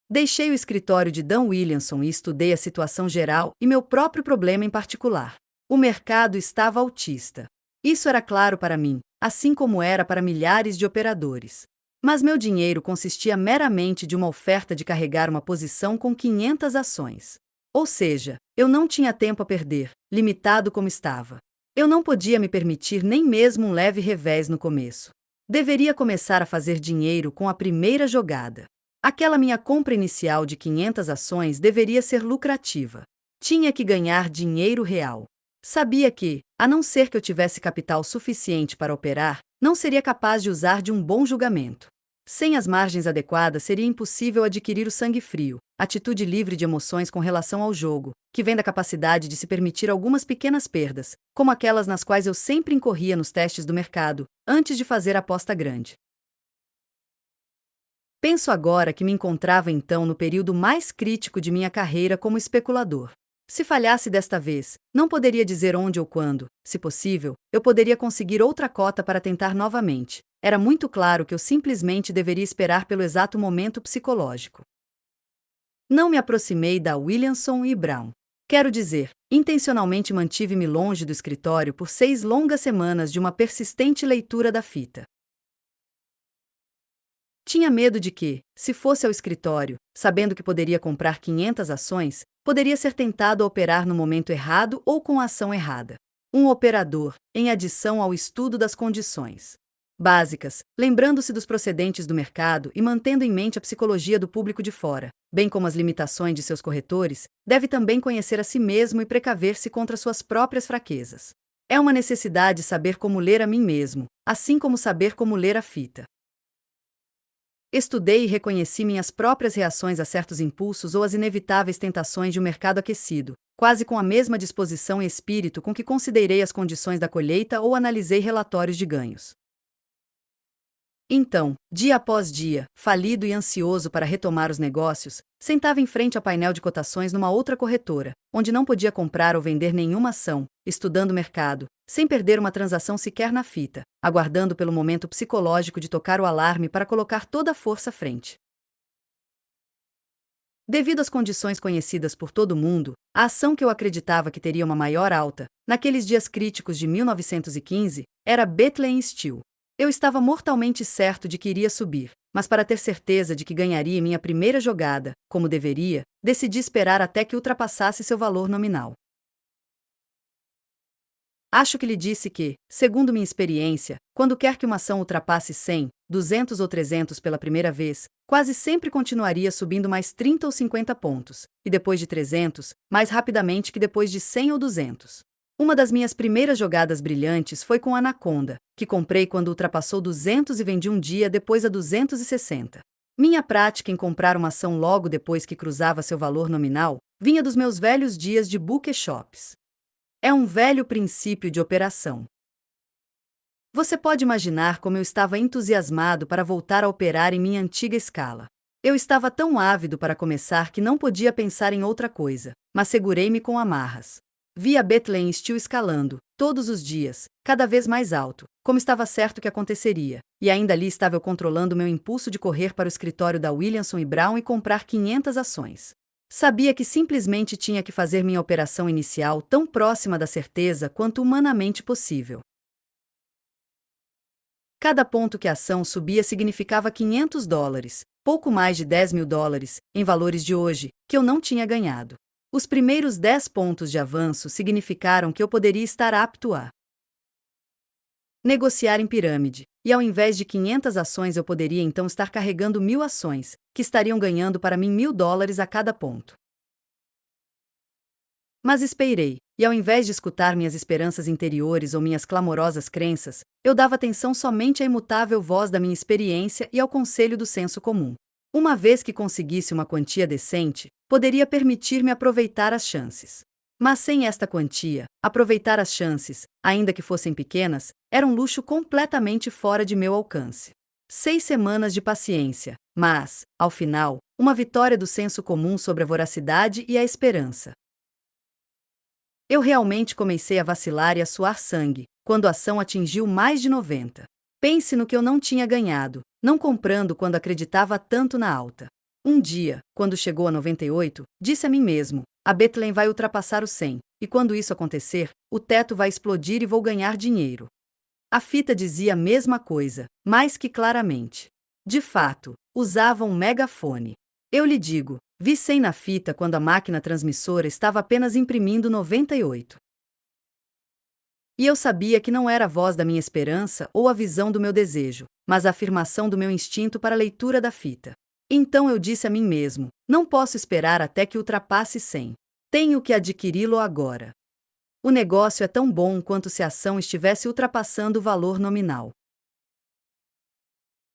Deixei o escritório de Dan Williamson e estudei a situação geral e meu próprio problema em particular. O mercado estava altista. Isso era claro para mim, assim como era para milhares de operadores. Mas meu dinheiro consistia meramente de uma oferta de carregar uma posição com 500 ações. Ou seja, eu não tinha tempo a perder, limitado como estava. Eu não podia me permitir nem mesmo um leve revés no começo. Deveria começar a fazer dinheiro com a primeira jogada. Aquela minha compra inicial de 500 ações deveria ser lucrativa. Tinha que ganhar dinheiro real. Sabia que, a não ser que eu tivesse capital suficiente para operar, não seria capaz de usar de um bom julgamento. Sem as margens adequadas seria impossível adquirir o sangue frio, atitude livre de emoções com relação ao jogo, que vem da capacidade de se permitir algumas pequenas perdas, como aquelas nas quais eu sempre incorria nos testes do mercado, antes de fazer a aposta grande. Penso agora que me encontrava então no período mais crítico de minha carreira como especulador. Se falhasse desta vez, não poderia dizer onde ou quando, se possível, eu poderia conseguir outra cota para tentar novamente. Era muito claro que eu simplesmente deveria esperar pelo exato momento psicológico. Não me aproximei da Williamson e Brown. Quero dizer, intencionalmente mantive-me longe do escritório por 6 longas semanas de uma persistente leitura da fita. Tinha medo de que, se fosse ao escritório, sabendo que poderia comprar 500 ações, poderia ser tentado a operar no momento errado ou com a ação errada. Um operador, em adição ao estudo das condições básicas, lembrando-se dos procedentes do mercado e mantendo em mente a psicologia do público de fora, bem como as limitações de seus corretores, deve também conhecer a si mesmo e precaver-se contra suas próprias fraquezas. É uma necessidade saber como ler a mim mesmo, assim como saber como ler a fita. Estudei e reconheci minhas próprias reações a certos impulsos ou as inevitáveis tentações de um mercado aquecido, quase com a mesma disposição e espírito com que considerei as condições da colheita ou analisei relatórios de ganhos. Então, dia após dia, falido e ansioso para retomar os negócios, sentava em frente ao painel de cotações numa outra corretora, onde não podia comprar ou vender nenhuma ação, estudando o mercado, sem perder uma transação sequer na fita, aguardando pelo momento psicológico de tocar o alarme para colocar toda a força à frente. Devido às condições conhecidas por todo mundo, a ação que eu acreditava que teria uma maior alta, naqueles dias críticos de 1915, era Bethlehem Steel. Eu estava mortalmente certo de que iria subir, mas para ter certeza de que ganharia minha primeira jogada, como deveria, decidi esperar até que ultrapassasse seu valor nominal. Acho que lhe disse que, segundo minha experiência, quando quer que uma ação ultrapasse 100, 200 ou 300 pela primeira vez, quase sempre continuaria subindo mais 30 ou 50 pontos, e depois de 300, mais rapidamente que depois de 100 ou 200. Uma das minhas primeiras jogadas brilhantes foi com a Anaconda, que comprei quando ultrapassou 200 e vendi um dia depois a 260. Minha prática em comprar uma ação logo depois que cruzava seu valor nominal vinha dos meus velhos dias de bookie shops. É um velho princípio de operação. Você pode imaginar como eu estava entusiasmado para voltar a operar em minha antiga escala. Eu estava tão ávido para começar que não podia pensar em outra coisa, mas segurei-me com amarras. Vi a Bethlehem Steel escalando, todos os dias, cada vez mais alto, como estava certo que aconteceria, e ainda ali estava eu controlando meu impulso de correr para o escritório da Williamson e Brown e comprar 500 ações. Sabia que simplesmente tinha que fazer minha operação inicial tão próxima da certeza quanto humanamente possível. Cada ponto que a ação subia significava $500, pouco mais de $10.000, em valores de hoje, que eu não tinha ganhado. Os primeiros 10 pontos de avanço significaram que eu poderia estar apto a negociar em pirâmide, e ao invés de 500 ações eu poderia então estar carregando 1.000 ações, que estariam ganhando para mim $1.000 a cada ponto. Mas esperei, e ao invés de escutar minhas esperanças interiores ou minhas clamorosas crenças, eu dava atenção somente à imutável voz da minha experiência e ao conselho do senso comum. Uma vez que conseguisse uma quantia decente, poderia permitir-me aproveitar as chances. Mas sem esta quantia, aproveitar as chances, ainda que fossem pequenas, era um luxo completamente fora de meu alcance. 6 semanas de paciência, mas, ao final, uma vitória do senso comum sobre a voracidade e a esperança. Eu realmente comecei a vacilar e a suar sangue, quando a ação atingiu mais de 90. Pense no que eu não tinha ganhado, não comprando quando acreditava tanto na alta. Um dia, quando chegou a 98, disse a mim mesmo, a Bethlehem vai ultrapassar o 100, e quando isso acontecer, o teto vai explodir e vou ganhar dinheiro. A fita dizia a mesma coisa, mais que claramente. De fato, usava um megafone. Eu lhe digo, vi 100 na fita quando a máquina transmissora estava apenas imprimindo 98. E eu sabia que não era a voz da minha esperança ou a visão do meu desejo, mas a afirmação do meu instinto para a leitura da fita. Então eu disse a mim mesmo, não posso esperar até que ultrapasse 100. Tenho que adquiri-lo agora. O negócio é tão bom quanto se a ação estivesse ultrapassando o valor nominal.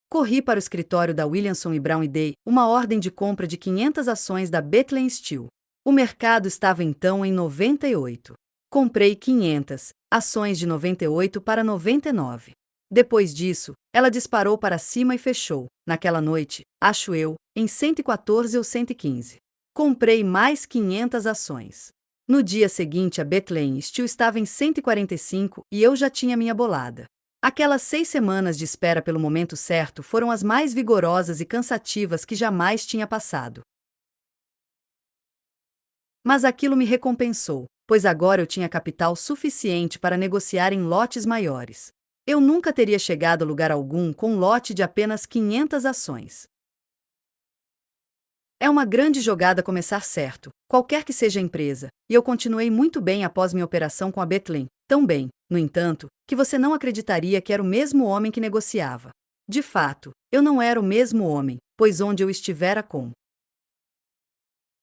Corri para o escritório da Williamson e Brown e dei uma ordem de compra de 500 ações da Bethlehem Steel. O mercado estava então em 98. Comprei 500 ações de 98 para 99. Depois disso, ela disparou para cima e fechou, naquela noite, acho eu, em 114 ou 115. Comprei mais 500 ações. No dia seguinte, a Bethlehem Steel estava em 145 e eu já tinha minha bolada. Aquelas 6 semanas de espera pelo momento certo foram as mais vigorosas e cansativas que jamais tinha passado. Mas aquilo me recompensou, pois agora eu tinha capital suficiente para negociar em lotes maiores. Eu nunca teria chegado a lugar algum com um lote de apenas 500 ações. É uma grande jogada começar certo, qualquer que seja a empresa, e eu continuei muito bem após minha operação com a Bethlehem, tão bem, no entanto, que você não acreditaria que era o mesmo homem que negociava. De fato, eu não era o mesmo homem, pois onde eu estivera com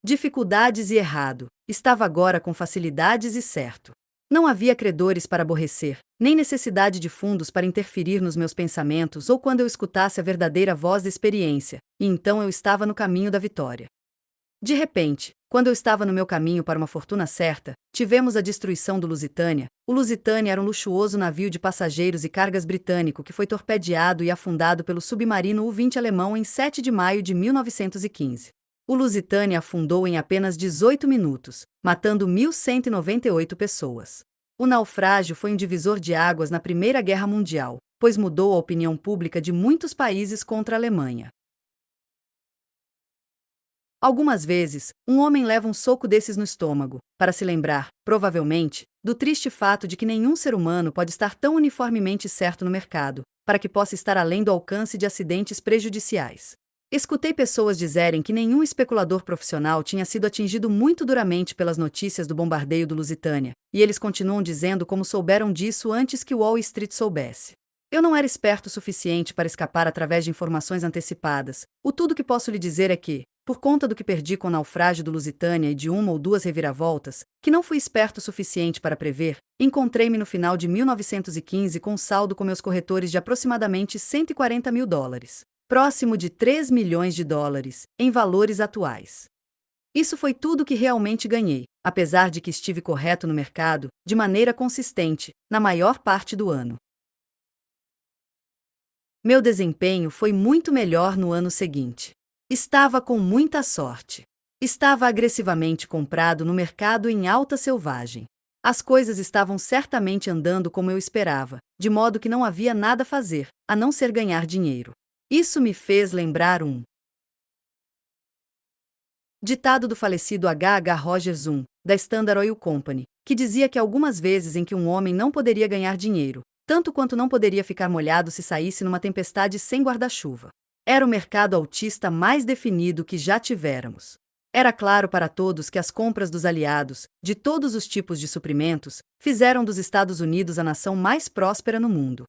dificuldades e errado, estava agora com facilidades e certo. Não havia credores para aborrecer, nem necessidade de fundos para interferir nos meus pensamentos ou quando eu escutasse a verdadeira voz da experiência, e então eu estava no caminho da vitória. De repente, quando eu estava no meu caminho para uma fortuna certa, tivemos a destruição do Lusitânia. O Lusitânia era um luxuoso navio de passageiros e cargas britânico que foi torpedeado e afundado pelo submarino U-20 alemão em 7 de maio de 1915. O Lusitânia afundou em apenas 18 minutos, matando 1.198 pessoas. O naufrágio foi um divisor de águas na Primeira Guerra Mundial, pois mudou a opinião pública de muitos países contra a Alemanha. Algumas vezes, um homem leva um soco desses no estômago, para se lembrar, provavelmente, do triste fato de que nenhum ser humano pode estar tão uniformemente certo no mercado, para que possa estar além do alcance de acidentes prejudiciais. Escutei pessoas dizerem que nenhum especulador profissional tinha sido atingido muito duramente pelas notícias do bombardeio do Lusitânia, e eles continuam dizendo como souberam disso antes que Wall Street soubesse. Eu não era esperto o suficiente para escapar através de informações antecipadas. O tudo que posso lhe dizer é que, por conta do que perdi com o naufrágio do Lusitânia e de uma ou duas reviravoltas, que não fui esperto o suficiente para prever, encontrei-me no final de 1915 com um saldo com meus corretores de aproximadamente $140 mil. Próximo de $3 milhões, em valores atuais. Isso foi tudo que realmente ganhei, apesar de que estive correto no mercado, de maneira consistente, na maior parte do ano. Meu desempenho foi muito melhor no ano seguinte. Estava com muita sorte. Estava agressivamente comprado no mercado em alta selvagem. As coisas estavam certamente andando como eu esperava, de modo que não havia nada a fazer, a não ser ganhar dinheiro. Isso me fez lembrar um ditado do falecido H. H. Rogers da Standard Oil Company, que dizia que algumas vezes em que um homem não poderia ganhar dinheiro, tanto quanto não poderia ficar molhado se saísse numa tempestade sem guarda-chuva. Era o mercado altista mais definido que já tivéramos. Era claro para todos que as compras dos aliados, de todos os tipos de suprimentos, fizeram dos Estados Unidos a nação mais próspera no mundo.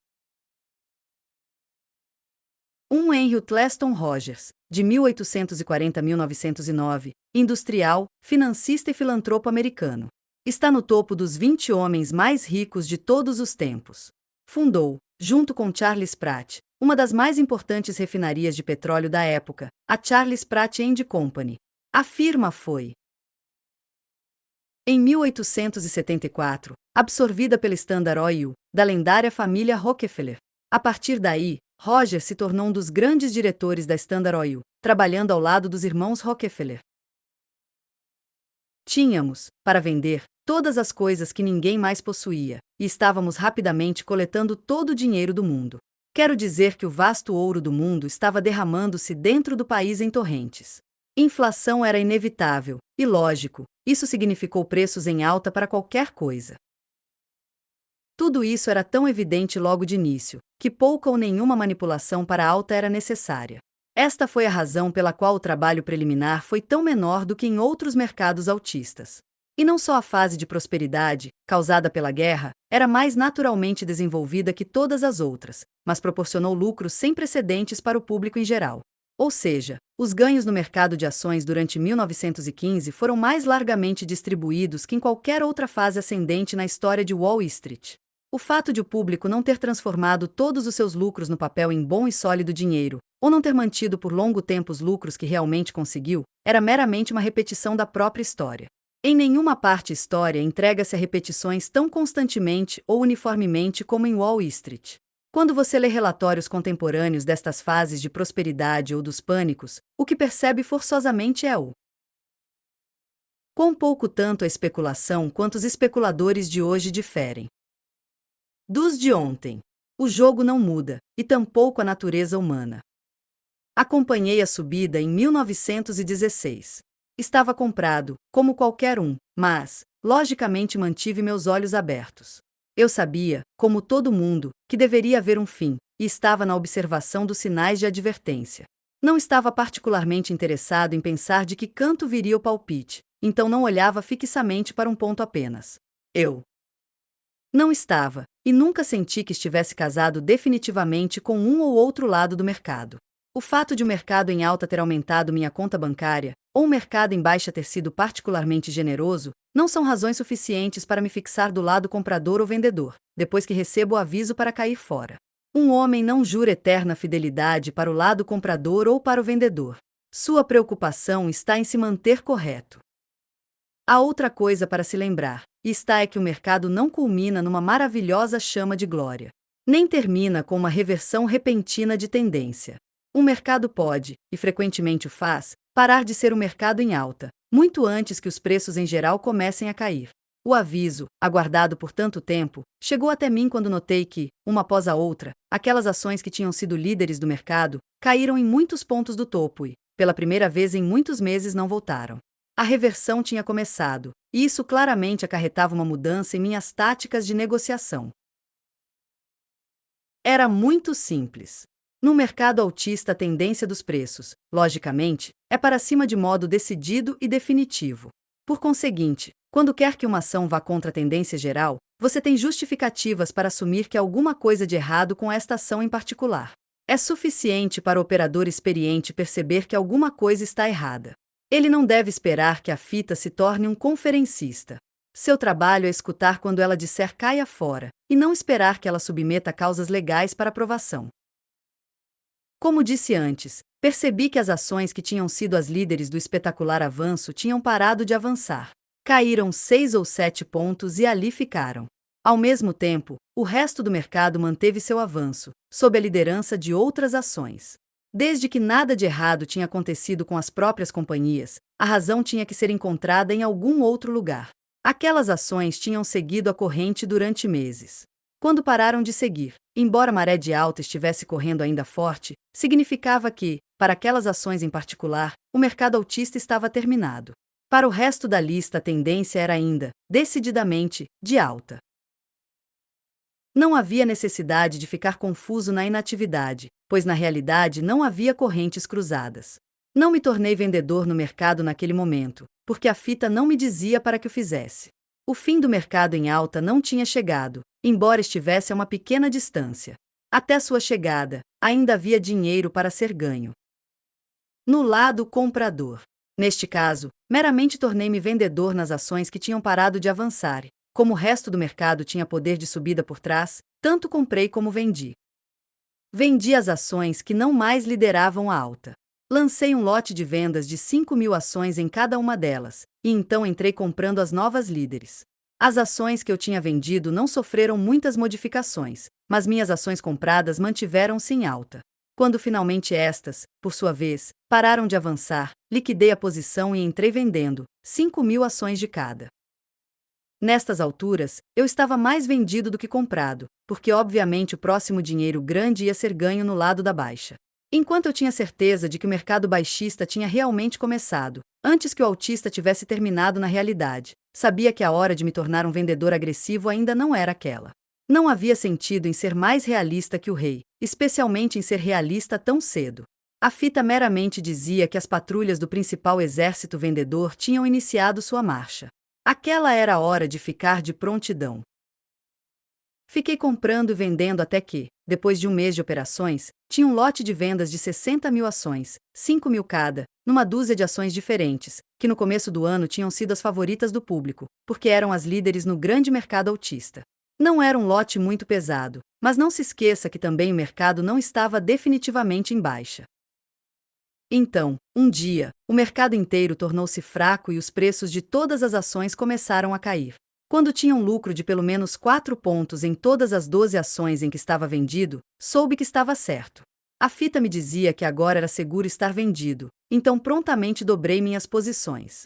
Henry Tleston Rogers, de 1840 a 1909, industrial, financista e filantropo americano. Está no topo dos 20 homens mais ricos de todos os tempos. Fundou, junto com Charles Pratt, uma das mais importantes refinarias de petróleo da época, a Charles Pratt and Company. A firma foi, em 1874, absorvida pela Standard Oil, da lendária família Rockefeller. A partir daí, Rogers se tornou um dos grandes diretores da Standard Oil, trabalhando ao lado dos irmãos Rockefeller. Tínhamos, para vender, todas as coisas que ninguém mais possuía, e estávamos rapidamente coletando todo o dinheiro do mundo. Quero dizer que o vasto ouro do mundo estava derramando-se dentro do país em torrentes. Inflação era inevitável, e lógico, isso significou preços em alta para qualquer coisa. Tudo isso era tão evidente logo de início, que pouca ou nenhuma manipulação para a alta era necessária. Esta foi a razão pela qual o trabalho preliminar foi tão menor do que em outros mercados altistas. E não só a fase de prosperidade, causada pela guerra, era mais naturalmente desenvolvida que todas as outras, mas proporcionou lucros sem precedentes para o público em geral. Ou seja, os ganhos no mercado de ações durante 1915 foram mais largamente distribuídos que em qualquer outra fase ascendente na história de Wall Street. O fato de o público não ter transformado todos os seus lucros no papel em bom e sólido dinheiro, ou não ter mantido por longo tempo os lucros que realmente conseguiu, era meramente uma repetição da própria história. Em nenhuma parte história entrega-se a repetições tão constantemente ou uniformemente como em Wall Street. Quando você lê relatórios contemporâneos destas fases de prosperidade ou dos pânicos, o que percebe forçosamente é o quão pouco tanto a especulação quanto os especuladores de hoje diferem dos de ontem. O jogo não muda, e tampouco a natureza humana. Acompanhei a subida em 1916. Estava comprado, como qualquer um, mas, logicamente, mantive meus olhos abertos. Eu sabia, como todo mundo, que deveria haver um fim, e estava na observação dos sinais de advertência. Não estava particularmente interessado em pensar de que canto viria o palpite, então não olhava fixamente para um ponto apenas. Eu não estava, e nunca senti que estivesse casado definitivamente com um ou outro lado do mercado. O fato de o mercado em alta ter aumentado minha conta bancária, ou o mercado em baixa ter sido particularmente generoso, não são razões suficientes para me fixar do lado comprador ou vendedor, depois que recebo o aviso para cair fora. Um homem não jura eterna fidelidade para o lado comprador ou para o vendedor. Sua preocupação está em se manter correto. Há outra coisa para se lembrar, e está é que o mercado não culmina numa maravilhosa chama de glória. Nem termina com uma reversão repentina de tendência. Um mercado pode, e frequentemente o faz, parar de ser um mercado em alta, muito antes que os preços em geral comecem a cair. O aviso, aguardado por tanto tempo, chegou até mim quando notei que, uma após a outra, aquelas ações que tinham sido líderes do mercado, caíram em muitos pontos do topo e, pela primeira vez em muitos meses, não voltaram. A reversão tinha começado, e isso claramente acarretava uma mudança em minhas táticas de negociação. Era muito simples. No mercado altista, a tendência dos preços, logicamente, é para cima de modo decidido e definitivo. Por conseguinte, quando quer que uma ação vá contra a tendência geral, você tem justificativas para assumir que há alguma coisa de errado com esta ação em particular. É suficiente para o operador experiente perceber que alguma coisa está errada. Ele não deve esperar que a fita se torne um conferencista. Seu trabalho é escutar quando ela disser caia fora, e não esperar que ela submeta causas legais para aprovação. Como disse antes, percebi que as ações que tinham sido as líderes do espetacular avanço tinham parado de avançar. Caíram 6 ou 7 pontos e ali ficaram. Ao mesmo tempo, o resto do mercado manteve seu avanço, sob a liderança de outras ações. Desde que nada de errado tinha acontecido com as próprias companhias, a razão tinha que ser encontrada em algum outro lugar. Aquelas ações tinham seguido a corrente durante meses. Quando pararam de seguir, embora a maré de alta estivesse correndo ainda forte, significava que, para aquelas ações em particular, o mercado altista estava terminado. Para o resto da lista, a tendência era ainda, decididamente, de alta. Não havia necessidade de ficar confuso na inatividade, pois na realidade não havia correntes cruzadas. Não me tornei vendedor no mercado naquele momento, porque a fita não me dizia para que o fizesse. O fim do mercado em alta não tinha chegado, embora estivesse a uma pequena distância. Até sua chegada, ainda havia dinheiro para ser ganho. No lado comprador. Neste caso, meramente tornei-me vendedor nas ações que tinham parado de avançar. Como o resto do mercado tinha poder de subida por trás, tanto comprei como vendi. Vendi as ações que não mais lideravam a alta. Lancei um lote de vendas de 5.000 ações em cada uma delas, e então entrei comprando as novas líderes. As ações que eu tinha vendido não sofreram muitas modificações, mas minhas ações compradas mantiveram-se em alta. Quando finalmente estas, por sua vez, pararam de avançar, liquidei a posição e entrei vendendo 5.000 ações de cada. Nestas alturas, eu estava mais vendido do que comprado, porque obviamente o próximo dinheiro grande ia ser ganho no lado da baixa. Enquanto eu tinha certeza de que o mercado baixista tinha realmente começado, antes que o altista tivesse terminado na realidade, sabia que a hora de me tornar um vendedor agressivo ainda não era aquela. Não havia sentido em ser mais realista que o rei, especialmente em ser realista tão cedo. A fita meramente dizia que as patrulhas do principal exército vendedor tinham iniciado sua marcha. Aquela era a hora de ficar de prontidão. Fiquei comprando e vendendo até que, depois de um mês de operações, tinha um lote de vendas de 60.000 ações, 5.000 cada, numa dúzia de ações diferentes, que no começo do ano tinham sido as favoritas do público, porque eram as líderes no grande mercado altista. Não era um lote muito pesado, mas não se esqueça que também o mercado não estava definitivamente em baixa. Então, um dia, o mercado inteiro tornou-se fraco e os preços de todas as ações começaram a cair. Quando tinha um lucro de pelo menos 4 pontos em todas as 12 ações em que estava vendido, soube que estava certo. A fita me dizia que agora era seguro estar vendido, então prontamente dobrei minhas posições.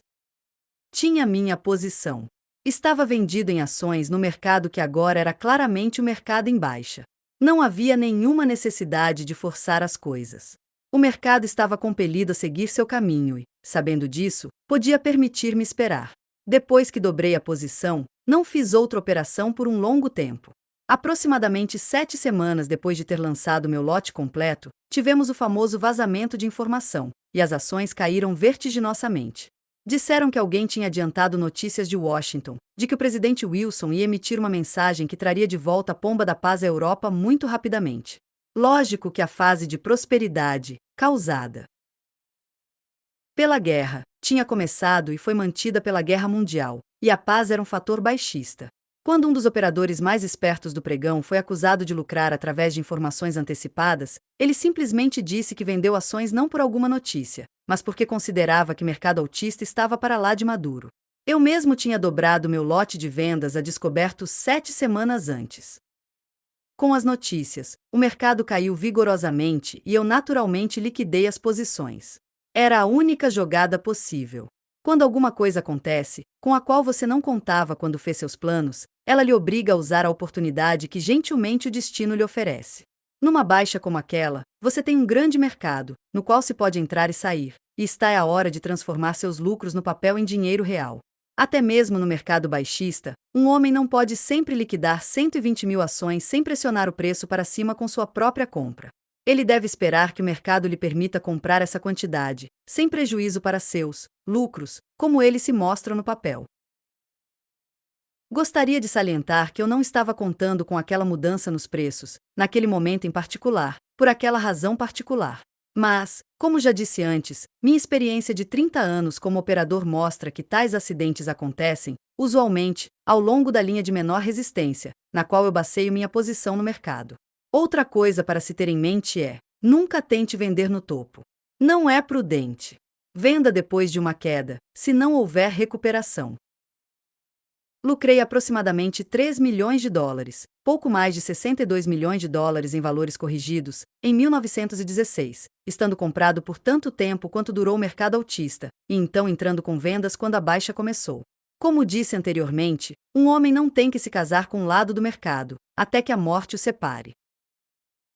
Tinha minha posição. Estava vendido em ações no mercado que agora era claramente o mercado em baixa. Não havia nenhuma necessidade de forçar as coisas. O mercado estava compelido a seguir seu caminho e, sabendo disso, podia permitir-me esperar. Depois que dobrei a posição, não fiz outra operação por um longo tempo. Aproximadamente 7 semanas depois de ter lançado meu lote completo, tivemos o famoso vazamento de informação, e as ações caíram vertiginosamente. Disseram que alguém tinha adiantado notícias de Washington, de que o presidente Wilson ia emitir uma mensagem que traria de volta a pomba da paz à Europa muito rapidamente. Lógico que a fase de prosperidade, causada pela guerra, tinha começado e foi mantida pela Guerra Mundial, e a paz era um fator baixista. Quando um dos operadores mais espertos do pregão foi acusado de lucrar através de informações antecipadas, ele simplesmente disse que vendeu ações não por alguma notícia, mas porque considerava que o mercado altista estava para lá de maduro. Eu mesmo tinha dobrado meu lote de vendas a descoberto 7 semanas antes. Com as notícias, o mercado caiu vigorosamente e eu naturalmente liquidei as posições. Era a única jogada possível. Quando alguma coisa acontece, com a qual você não contava quando fez seus planos, ela lhe obriga a usar a oportunidade que gentilmente o destino lhe oferece. Numa baixa como aquela, você tem um grande mercado, no qual se pode entrar e sair, e está a hora de transformar seus lucros no papel em dinheiro real. Até mesmo no mercado baixista, um homem não pode sempre liquidar 120.000 ações sem pressionar o preço para cima com sua própria compra. Ele deve esperar que o mercado lhe permita comprar essa quantidade, sem prejuízo para seus lucros, como eles se mostram no papel. Gostaria de salientar que eu não estava contando com aquela mudança nos preços, naquele momento em particular, por aquela razão particular. Mas, como já disse antes, minha experiência de 30 anos como operador mostra que tais acidentes acontecem, usualmente, ao longo da linha de menor resistência, na qual eu baseio minha posição no mercado. Outra coisa para se ter em mente é: nunca tente vender no topo. Não é prudente. Venda depois de uma queda, se não houver recuperação. Lucrei aproximadamente 3 milhões de dólares, pouco mais de 62 milhões de dólares em valores corrigidos, em 1916, estando comprado por tanto tempo quanto durou o mercado altista, e então entrando com vendas quando a baixa começou. Como disse anteriormente, um homem não tem que se casar com um lado do mercado, até que a morte o separe.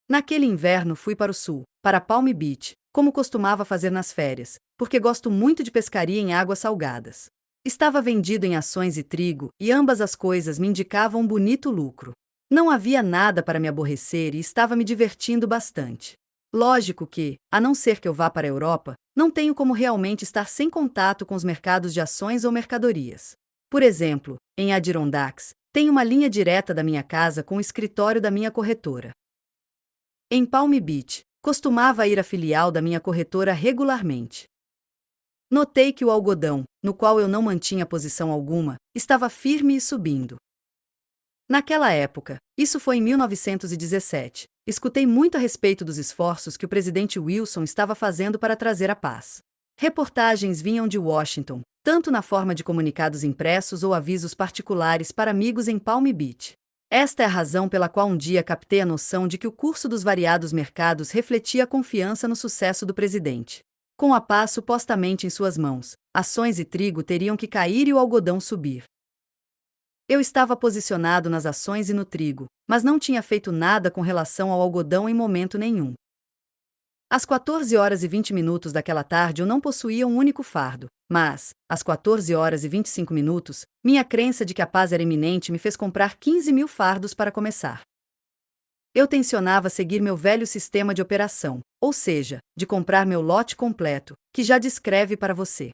Naquele inverno fui para o sul, para Palm Beach, como costumava fazer nas férias, porque gosto muito de pescaria em águas salgadas. Estava vendido em ações e trigo, e ambas as coisas me indicavam um bonito lucro. Não havia nada para me aborrecer e estava me divertindo bastante. Lógico que, a não ser que eu vá para a Europa, não tenho como realmente estar sem contato com os mercados de ações ou mercadorias. Por exemplo, em Adirondacks, tenho uma linha direta da minha casa com o escritório da minha corretora. Em Palm Beach, costumava ir à filial da minha corretora regularmente. Notei que o algodão, no qual eu não mantinha posição alguma, estava firme e subindo. Naquela época, isso foi em 1917, escutei muito a respeito dos esforços que o presidente Wilson estava fazendo para trazer a paz. Reportagens vinham de Washington, tanto na forma de comunicados impressos ou avisos particulares para amigos em Palm Beach. Esta é a razão pela qual um dia captei a noção de que o curso dos variados mercados refletia a confiança no sucesso do presidente. Com a paz supostamente em suas mãos, ações e trigo teriam que cair e o algodão subir. Eu estava posicionado nas ações e no trigo, mas não tinha feito nada com relação ao algodão em momento nenhum. Às 14 horas e 20 minutos daquela tarde eu não possuía um único fardo, mas, às 14 horas e 25 minutos, minha crença de que a paz era iminente me fez comprar 15.000 fardos para começar. Eu tencionava seguir meu velho sistema de operação, ou seja, de comprar meu lote completo, que já descreve para você.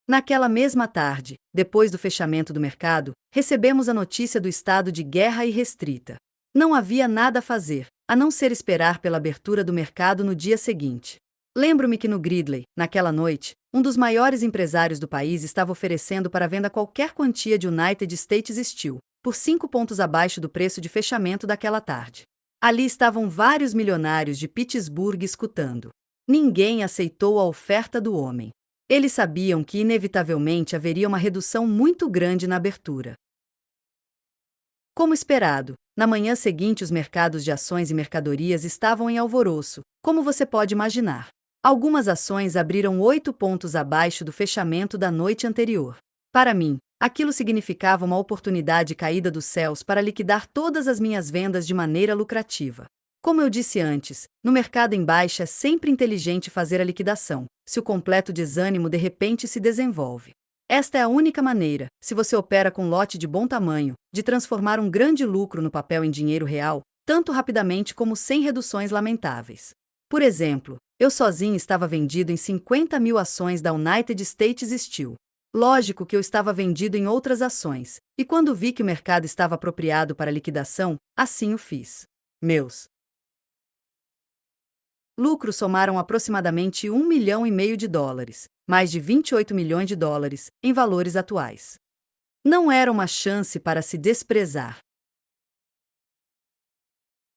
Naquela mesma tarde, depois do fechamento do mercado, recebemos a notícia do estado de guerra irrestrita. Não havia nada a fazer, a não ser esperar pela abertura do mercado no dia seguinte. Lembro-me que no Gridley, naquela noite, um dos maiores empresários do país estava oferecendo para venda qualquer quantia de United States Steel, por 5 pontos abaixo do preço de fechamento daquela tarde. Ali estavam vários milionários de Pittsburgh escutando. Ninguém aceitou a oferta do homem. Eles sabiam que inevitavelmente haveria uma redução muito grande na abertura. Como esperado, na manhã seguinte os mercados de ações e mercadorias estavam em alvoroço, como você pode imaginar. Algumas ações abriram 8 pontos abaixo do fechamento da noite anterior. Para mim, aquilo significava uma oportunidade caída dos céus para liquidar todas as minhas vendas de maneira lucrativa. Como eu disse antes, no mercado em baixa é sempre inteligente fazer a liquidação, se o completo desânimo de repente se desenvolve. Esta é a única maneira, se você opera com lote de bom tamanho, de transformar um grande lucro no papel em dinheiro real, tanto rapidamente como sem reduções lamentáveis. Por exemplo, eu sozinho estava vendido em 50.000 ações da United States Steel. Lógico que eu estava vendido em outras ações, e quando vi que o mercado estava apropriado para liquidação, assim o fiz. Meus lucros somaram aproximadamente US$ 1,5 milhão de dólares, mais de 28 milhões de dólares, em valores atuais. Não era uma chance para se desprezar.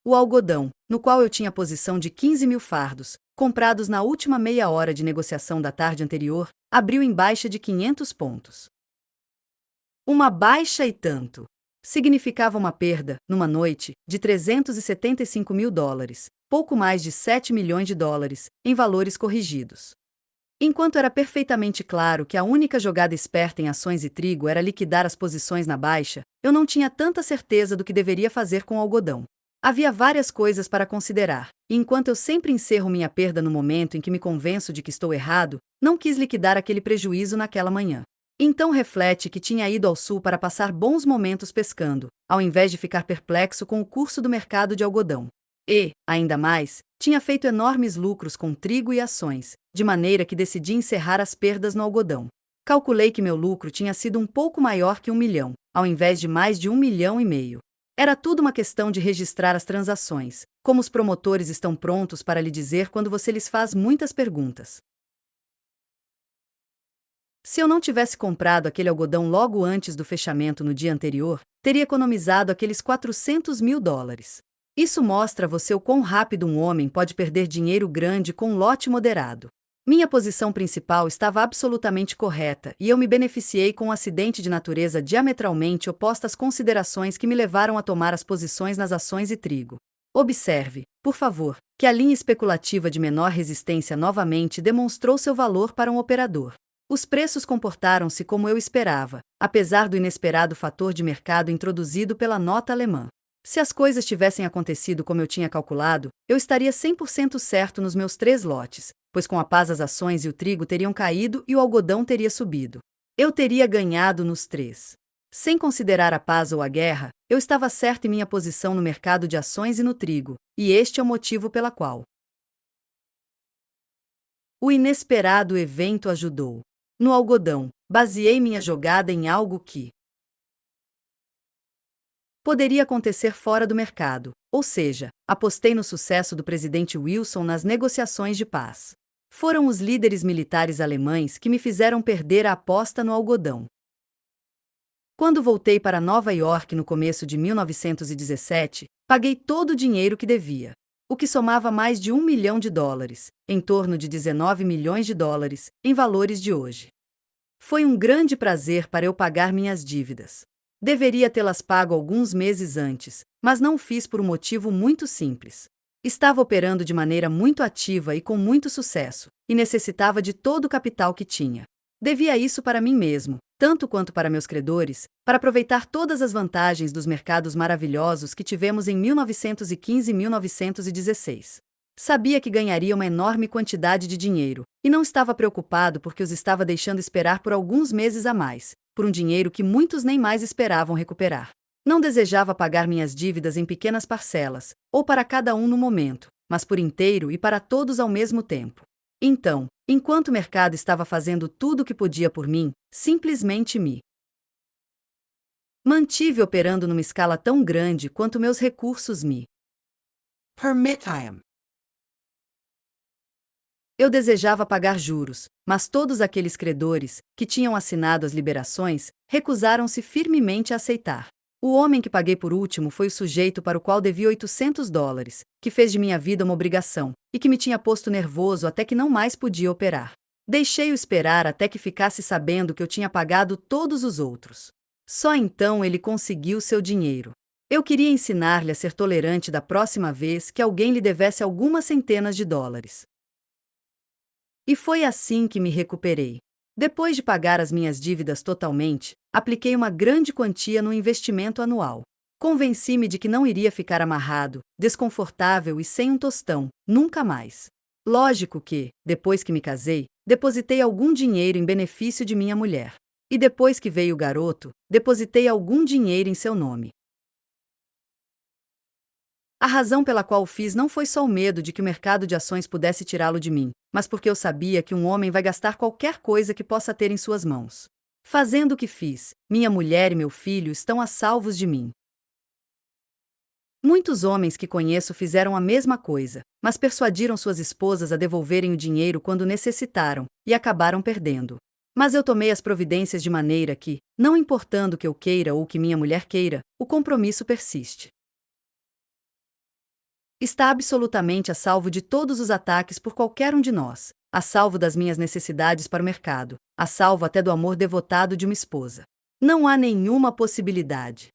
O algodão, no qual eu tinha posição de 15.000 fardos, comprados na última meia hora de negociação da tarde anterior, abriu em baixa de 500 pontos. Uma baixa e tanto. Significava uma perda, numa noite, de 375 mil dólares, pouco mais de 7 milhões de dólares, em valores corrigidos. Enquanto era perfeitamente claro que a única jogada esperta em ações e trigo era liquidar as posições na baixa, eu não tinha tanta certeza do que deveria fazer com o algodão. Havia várias coisas para considerar, e enquanto eu sempre encerro minha perda no momento em que me convenço de que estou errado, não quis liquidar aquele prejuízo naquela manhã. Então reflete que tinha ido ao sul para passar bons momentos pescando, ao invés de ficar perplexo com o curso do mercado de algodão. E, ainda mais, tinha feito enormes lucros com trigo e ações, de maneira que decidi encerrar as perdas no algodão. Calculei que meu lucro tinha sido um pouco maior que 1 milhão, ao invés de mais de 1,5 milhão. Era tudo uma questão de registrar as transações, como os promotores estão prontos para lhe dizer quando você lhes faz muitas perguntas. Se eu não tivesse comprado aquele algodão logo antes do fechamento no dia anterior, teria economizado aqueles 400 mil dólares. Isso mostra a você o quão rápido um homem pode perder dinheiro grande com um lote moderado. Minha posição principal estava absolutamente correta e eu me beneficiei com um acidente de natureza diametralmente oposta às considerações que me levaram a tomar as posições nas ações e trigo. Observe, por favor, que a linha especulativa de menor resistência novamente demonstrou seu valor para um operador. Os preços comportaram-se como eu esperava, apesar do inesperado fator de mercado introduzido pela nota alemã. Se as coisas tivessem acontecido como eu tinha calculado, eu estaria 100% certo nos meus 3 lotes, pois com a paz as ações e o trigo teriam caído e o algodão teria subido. Eu teria ganhado nos 3. Sem considerar a paz ou a guerra, eu estava certo em minha posição no mercado de ações e no trigo, e este é o motivo pela qual o inesperado evento ajudou. No algodão, baseei minha jogada em algo que poderia acontecer fora do mercado, ou seja, apostei no sucesso do presidente Wilson nas negociações de paz. Foram os líderes militares alemães que me fizeram perder a aposta no algodão. Quando voltei para Nova York no começo de 1917, paguei todo o dinheiro que devia, o que somava mais de $1 milhão, em torno de 19 milhões de dólares, em valores de hoje. Foi um grande prazer para eu pagar minhas dívidas. Deveria tê-las pago alguns meses antes, mas não o fiz por um motivo muito simples. Estava operando de maneira muito ativa e com muito sucesso, e necessitava de todo o capital que tinha. Devia isso para mim mesmo, tanto quanto para meus credores, para aproveitar todas as vantagens dos mercados maravilhosos que tivemos em 1915 e 1916. Sabia que ganharia uma enorme quantidade de dinheiro, e não estava preocupado porque os estava deixando esperar por alguns meses a mais, por um dinheiro que muitos nem mais esperavam recuperar. Não desejava pagar minhas dívidas em pequenas parcelas, ou para cada um no momento, mas por inteiro e para todos ao mesmo tempo. Então, enquanto o mercado estava fazendo tudo o que podia por mim, simplesmente me mantive operando numa escala tão grande quanto meus recursos me permitiam. Eu desejava pagar juros, mas todos aqueles credores, que tinham assinado as liberações, recusaram-se firmemente a aceitar. O homem que paguei por último foi o sujeito para o qual devia $800, que fez de minha vida uma obrigação, e que me tinha posto nervoso até que não mais podia operar. Deixei-o esperar até que ficasse sabendo que eu tinha pagado todos os outros. Só então ele conseguiu seu dinheiro. Eu queria ensinar-lhe a ser tolerante da próxima vez que alguém lhe devesse algumas centenas de dólares. E foi assim que me recuperei. Depois de pagar as minhas dívidas totalmente, apliquei uma grande quantia no investimento anual. Convenci-me de que não iria ficar amarrado, desconfortável e sem um tostão, nunca mais. Lógico que, depois que me casei, depositei algum dinheiro em benefício de minha mulher. E depois que veio o garoto, depositei algum dinheiro em seu nome. A razão pela qual o fiz não foi só o medo de que o mercado de ações pudesse tirá-lo de mim, mas porque eu sabia que um homem vai gastar qualquer coisa que possa ter em suas mãos. Fazendo o que fiz, minha mulher e meu filho estão a salvos de mim. Muitos homens que conheço fizeram a mesma coisa, mas persuadiram suas esposas a devolverem o dinheiro quando necessitaram, e acabaram perdendo. Mas eu tomei as providências de maneira que, não importando o que eu queira ou o que minha mulher queira, o compromisso persiste. Está absolutamente a salvo de todos os ataques por qualquer um de nós, a salvo das minhas necessidades para o mercado, a salvo até do amor devotado de uma esposa. Não há nenhuma possibilidade